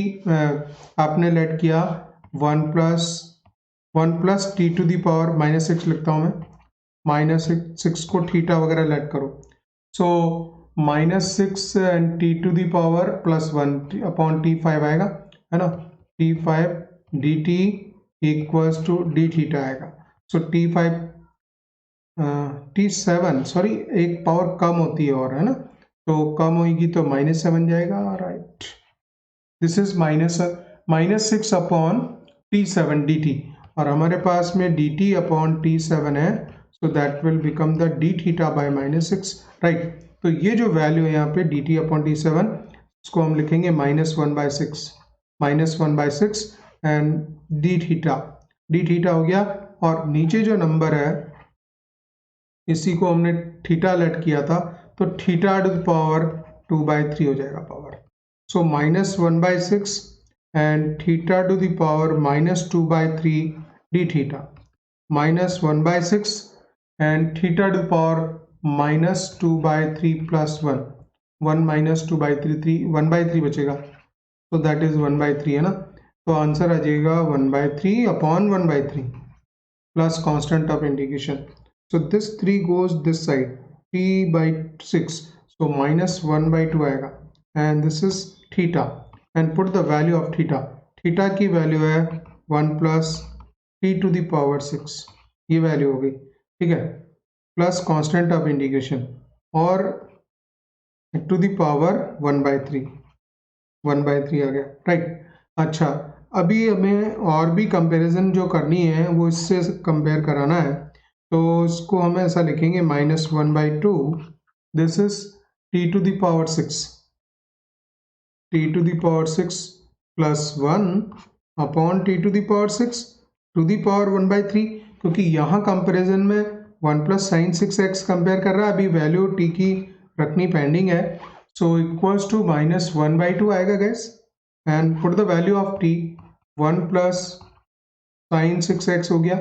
आपने लेट किया 1 प्लस t⁶ लिखता हूं मैं, -6 को थीटा वगैरह लेट करो। सो -6 and t⁶ plus 1 upon t5 आएगा, है ना, t5 dt equals to d theta आएगा। सो t7 सॉरी एक पावर कम होती है और, है ना, तो कम होगी तो -7 जाएगा, right. This is -6 upon t7 dt और हमारे पास में dt अपॉन t7 है, so that will become the d theta by -6, right. तो ये जो वैल्यू है यहाँ पे dt अपॉन t7, इसको हम लिखेंगे -1/6 एंड d थीटा हो गया। और नीचे जो नंबर है इसी को हमने थीटा लेट किया था, तो थीटा टू द पावर 2/3 हो जाएगा power. So -1/6 and theta to the power -2/3 d theta, -1/6 and theta to the power -2/3 plus 1 minus 2/3 1/3 बचेगा, तो दैट इज 1/3, है ना। तो आंसर आ जाएगा 1/3 upon 1/3 plus constant of integration. So this 3 goes this side, 3/6, so -1/2 आएगा and this is theta and put the value of theta. Theta की value है 1 plus t⁶, ये वैल्यू हो गई, ठीक है, प्लस कांस्टेंट ऑफ इंटीग्रेशन और टू द पावर 1/3 आ गया, राइट। अच्छा, अभी हमें और भी कंपैरिजन जो करनी है वो इससे कंपेयर कराना है, तो इसको हम ऐसा लिखेंगे -1/2, this is t⁶ plus 1 upon t⁶ to the power 1/3, क्योंकि यहाँ कंपैरिजन में 1 प्लस साइन 6x कंपेयर कर रहा है, अभी वैल्यू t की रखनी पेंडिंग है। सो इक्वल्स टू -1/2 आएगा gas and put the value of t, 1 plus sine 6x हो गया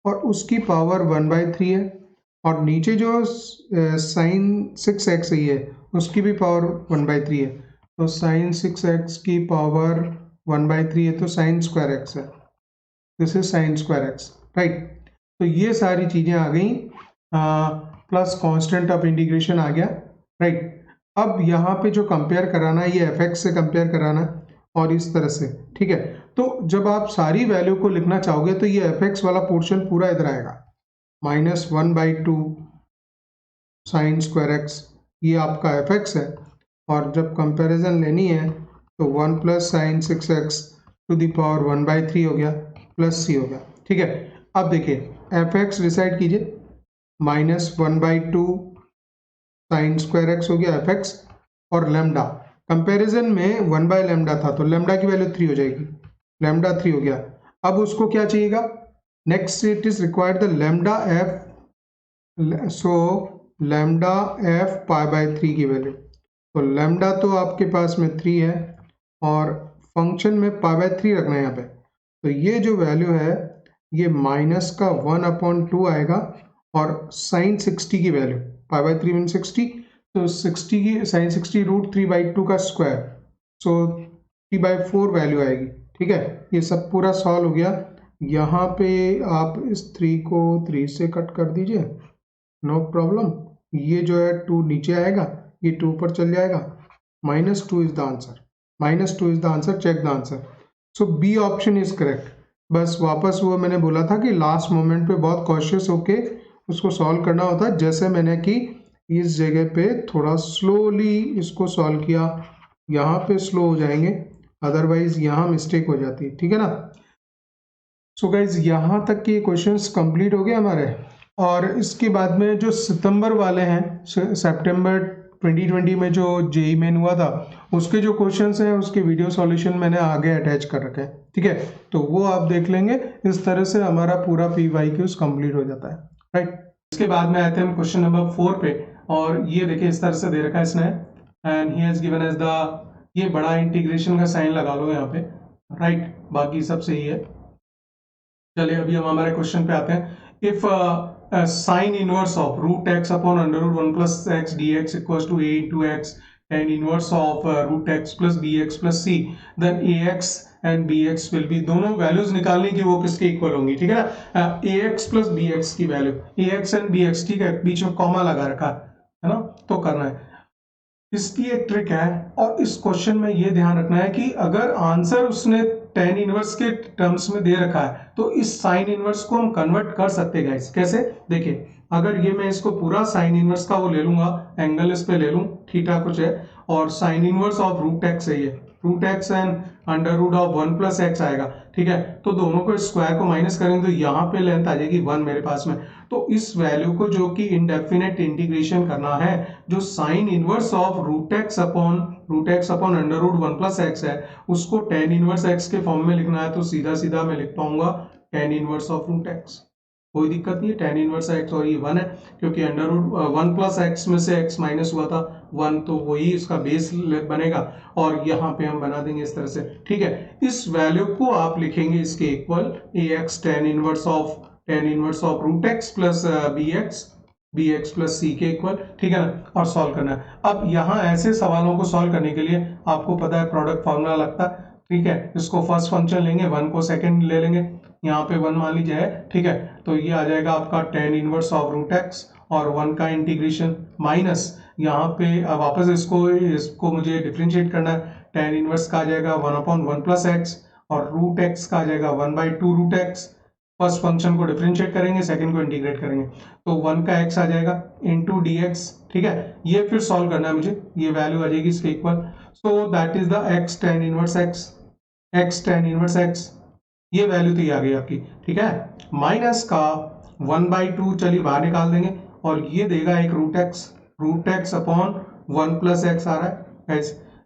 और उसकी पावर 1/3 है और नीचे जो साइन 6x ही है उसकी भी पावर 1/3 है, तो साइन 6x की पावर 1/3 है तो साइन स्क्वायर x है, this is sine square x, right. तो ये सारी चीजें आ गई, प्लस कांस्टेंट ऑफ इंटीग्रेशन आ गया, राइट। अब यहाँ पे जो कंपेयर कराना है ये fx से कंपेयर कराना है और इस तरह से, ठीक है। तो जब आप सारी वैल्यू को लिखना चाहोगे तो ये fx वाला पोर्शन पूरा इधर आएगा, -1/2 साइन स्क्वायर x, ये आपका fx है। और जब कंपैरिजन लेनी है तो 1 plus sine 6x to the power 1/3 हो गया प्लस c हो गया, ठीक है। अब देखिए fx डिसाइड कीजिए, -1/2 साइन स्क्वायर x हो गया fx और लैम्डा, कंपैरिजन में 1/λ था तो लैम्डा की वैल्यू 3 हो जाएगी, लैम्डा 3 हो गया। अब उसको क्या चाहिएगा, next it is required the lambda f, so lambda f π/3 की वैल्यू, तो लैम्डा तो आपके पास में 3 है और फंक्शन में π/3 रखना है यहाँ पे, तो ये जो वैल्यू है ये माइनस का 1/2 आएगा और साइन 60 की वैल्यू π/3 मीन 60, तो 60 की साइन 60 √3/2 का स्क्वायर, सो 3/4 वैल्यू आएगी, ठीक है। ये सब पूरा सॉल्व हो गया। यहाँ पे आप इस 3 को 3 से कट कर दीजिए, नो प्रॉब्लम। ये जो है 2 नीचे आएगा, ये 2 ऊपर चल जाएगा, -2 is the answer, -2 is the answer, check the answer. So B option is correct. बस वापस वो मैंने बोला था कि लास्ट मोमेंट पे बहुत कॉशियस होके उसको सॉल्व करना होता है, जैसे मैंने कि इस जगह पे थोड़ा स्लोली इसको सॉल्व किया, यहाँ पे स्लो हो जाएंगे, अदरवाइज यहाँ मिस्टेक हो जाती है, ठीक है ना। सो गाइज यहाँ तक के क्वेश्चंस कंप्लीट हो गए हमारे, और इसके बाद में जो सितंबर वाले हैं, सितंबर 2020 में जो जेई मेन हुआ था उसके जो क्वेश्चंस हैं उसके वीडियो सॉल्यूशन मैंने आगे अटैच कर रखे हैं, ठीक है, तो वो आप देख लेंगे। इस तरह से हमारा पूरा PYQs कंप्लीट हो जाता है, राइट। इसके बाद में आते हैं हम क्वेश्चन नंबर 4 पे, और ये देखिए इस तरह से दे रखा है इसने, and he has given as the, ये बड़ा इंटीग्रेशन का साइन लगा लो यहाँ पे, राइट, बाकी सब सही है। चलिए अभी हम हमारे क्वेश्चन पे आते हैं। If sine inverse of root x upon under root 1 plus x d x equals to a into x tan inverse of root x plus b x plus c, then a x and b x will be, दोनों values निकालने की वो किसके equal होंगी, ठीक है ना, a x plus b x की value, a x and b x, ठीक है, बीच में कॉमा लगा रखा है ना, तो करना है। इसकी एक ट्रिक है, और इस क्वेश्चन में ये ध्यान रखना है कि अगर आंसर उसने tan इनवर्स के टर्म्स में दे रखा है तो इस साइन इनवर्स को हम कन्वर्ट कर सकते हैं गाइस। कैसे, देखिए अगर ये मैं इसको पूरा साइन इनवर्स का वो ले लूंगा, एंगल इस पे ले लूं, थीटा कुछ है, और sine inverse of root x है, ये root x and under root of 1 plus x आएगा, ठीक है, तो दोनों को स्क्वायर को माइनस करेंगे तो यहाँ पे लेंथ आ जाएगी 1 मेरे पास में। तो इस वैल्यू को जो कि इंडेफिनेट इंटीग्रेशन करना है, जो sine inverse of root x upon under root 1 plus x है, उसको tan इनवर्स एक्स के फॉर्म में लिखना है, तो सीधा सीधा मैं लिख पाऊंगा tan inverse of root x, कोई दिक्कत नहीं है। tan इनवर्स एक्स, और ये 1 है क्योंकि अंडर रूट 1 प्लस एक्स में से x माइनस हुआ था 1, तो वही इसका बेस बनेगा, और यहाँ पे हम बना देंगे इस तरह से, ठीक है। इस वैल्यू को आप लिखेंगे इसके equal ax tan inverse of root x plus b x plus c के इक्वल, ठीक है ना, और सॉल्व करना है। अब यहाँ ऐसे सवालों को सॉल्व करने के लिए आपको पता है प्रोडक्ट फॉर्मूला लगता है, ठीक है, इसको फर्स्ट फंक्शन लेंगे, 1 को सेकंड ले लेंगे, यहाँ पे 1 मान लीजिए है, ठीक है, तो ये आ जाएगा आपका tan inverse of root x और 1 का इंटीग्रेशन माइनस, यहाँ पे वापस इसको मुझे डिफरेंशिएट करना है, tan इनवर्स का आ जाएगा 1/1 प्लस एक्स, और रूट एक्स का आ जाएगा 1/2 रूट एक्स। फर्स्ट फंक्शन को डिफरेंशिएट करेंगे, सेकंड को इंटीग्रेट करेंगे, तो 1 का x आ जाएगा इनटू dx, ठीक है, ये फिर सॉल्व करना है मुझे, ये वैल्यू आ जाएगी इसके equal, so that is the x tan inverse x, ये वैल्यू तो ये आ गई आपकी, ठीक है, माइनस का 1/2 चलिए बाहर निकाल देंगे, और ये देगा एक root x upon 1 plus x आ रहा है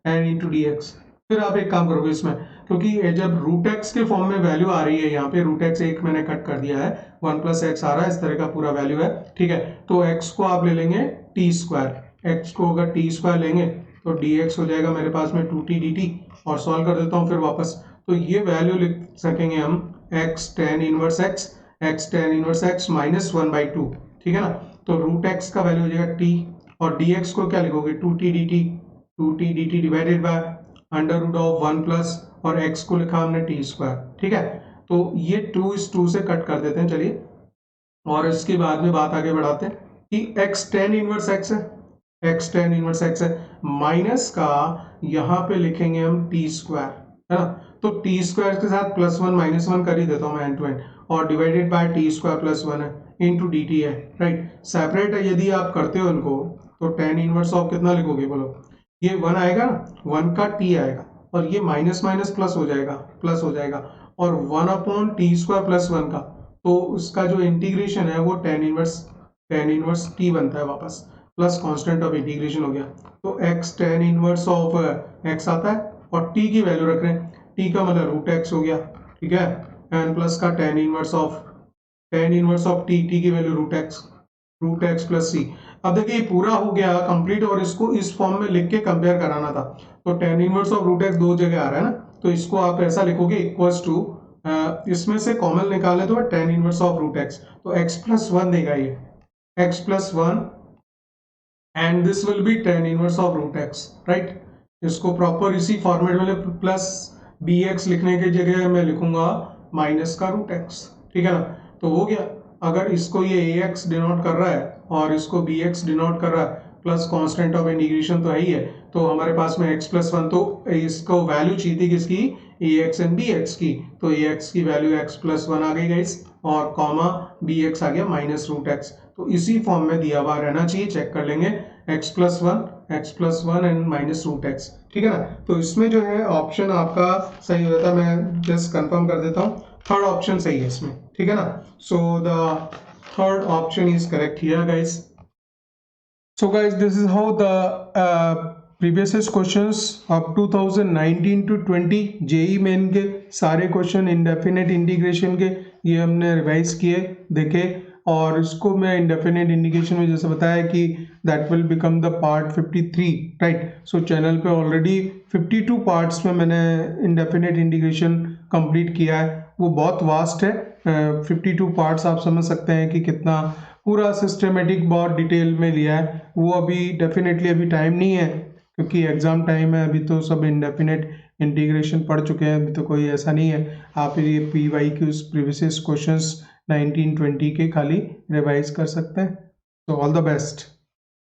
एंड इंटू dx। फिर आप एक काम करोगे इसमें, क्योंकि जब रूट एक्स के फॉर्म में वैल्यू आ रही है, यहाँ पे रूट एक्स एक मैंने कट कर दिया है, 1 प्लस एक्स आ रहा है, इस तरह का पूरा वैल्यू है, ठीक है, तो x को आप ले लेंगे टी स्क्वायर, एक्स को अगर टी स्क्वायर लेंगे तो dx हो जाएगा मेरे पास में 2t dt, और सॉल्व कर देता हूँ फिर वापस, तो ये वैल्यू लिख सकेंगे हम x tan inverse x minus 1/2, ठीक है ना, तो रूट एक्स का वैल्यू हो जाएगा t, और dx को क्या लिखोगे 2t dt divided by under root of 1 plus, और x को लिखा हमने टी स्क्वायर, ठीक है, तो ये 2 इस 2 से कट कर देते हैं, चलिए, और इसके बाद में बात आगे बढ़ाते हैं कि x tan इनवर्स x है, माइनस का यहाँ पे लिखेंगे हम टी स्क्वायर, है ना, तो टी स्क्वायर के साथ +1 -1 कर ही देता हूँ मैं एंड टू एंड, और डिवाइडेड बाय टी स्क्वायर +1 है इंटू डी टी है, राइट, सेपरेट है यदि आप करते हो इनको, तो tan इनवर्स ऑफ कितना लिखोगे बोलो, ये 1 आएगा ना, 1 का t आएगा, और ये माइनस माइनस प्लस हो जाएगा, और 1/t² + 1 का, तो उसका जो इंटीग्रेशन है वो tan इनवर्स t बनता है वापस, प्लस कांस्टेंट ऑफ इंटीग्रेशन हो गया, तो x tan inverse of x आता है, और t की वैल्यू रख रहे हैं, t का मतलब रूट x हो गया, ठीक है, एंड प्लस का tan इनवर्स ऑफ t की value root x plus c। अब देखिए पूरा हो गया कंप्लीट, और इसको इस फॉर्म में लिख के कंपेयर कराना था, तो tan inverse of root x दो जगह आ रहा है ना, तो इसको आप ऐसा लिखोगे इक्वल्स टू, इसमें से कॉमन निकाले तो tan inverse of root x, तो x + 1 देगा ये, x + 1 and this will be tan inverse of root x, right, इसको प्रॉपर इसी फॉर्मेट में प्लस bx लिखने की जगह मैं लिखूंगा माइनस का रूट x, ठीक है ना, तो हो गया। अगर इसको ये ax डिनोट कर रहा है और इसको bx डिनोट कर रहा है, प्लस कांस्टेंट ऑफ इंटीग्रेशन तो है ही है, तो हमारे पास में x + 1, तो इसको वैल्यू चाहिए थी किसकी, ax एंड bx की, तो ax की वैल्यू x + 1 आ गई गाइस, और कॉमा bx आ गया माइनस रूट x, तो इसी फॉर्म में दिया हुआ रहना चाहिए, चेक कर लेंगे x + 1 and minus root x, ठीक है ना, तो इसमें जो है ऑप्शन आपका सही हो जाता है, मैं जस्ट कंफर्म कर देता हूँ, थर्ड ऑप्शन सही है इसमें, ठीक है ना। सो the third option is correct here guys. So guys, this is how the previous questions of 2019 to 20 JEE main के सारे क्वेश्चन इंडेफिनेट इंटीग्रेशन के ये हमने रिवाइज किए, देखे. और इसको मैं इंडेफिनेट इंटीग्रेशन में जैसे बताया कि that will become the part 53, right. So channel पे ऑलरेडी 52 पार्ट्स में मैंने इंडेफिनेट इंटीग्रेशन कंप्लीट किया है. वो बहुत वास्ट है, 52 पार्ट्स आप समझ सकते हैं कि कितना पूरा सिस्टमेटिक बहुत डिटेल में लिया है. वो अभी डेफिनेटली अभी टाइम नहीं है क्योंकि एग्ज़ाम टाइम है. अभी तो सब इंडेफिनेट इंटीग्रेशन पढ़ चुके हैं, अभी तो कोई ऐसा नहीं है. आप ये PYQs प्रीवियस क्वेश्चंस 19-20 के खाली रिवाइज कर सकते हैं. तो ऑल द बेस्ट.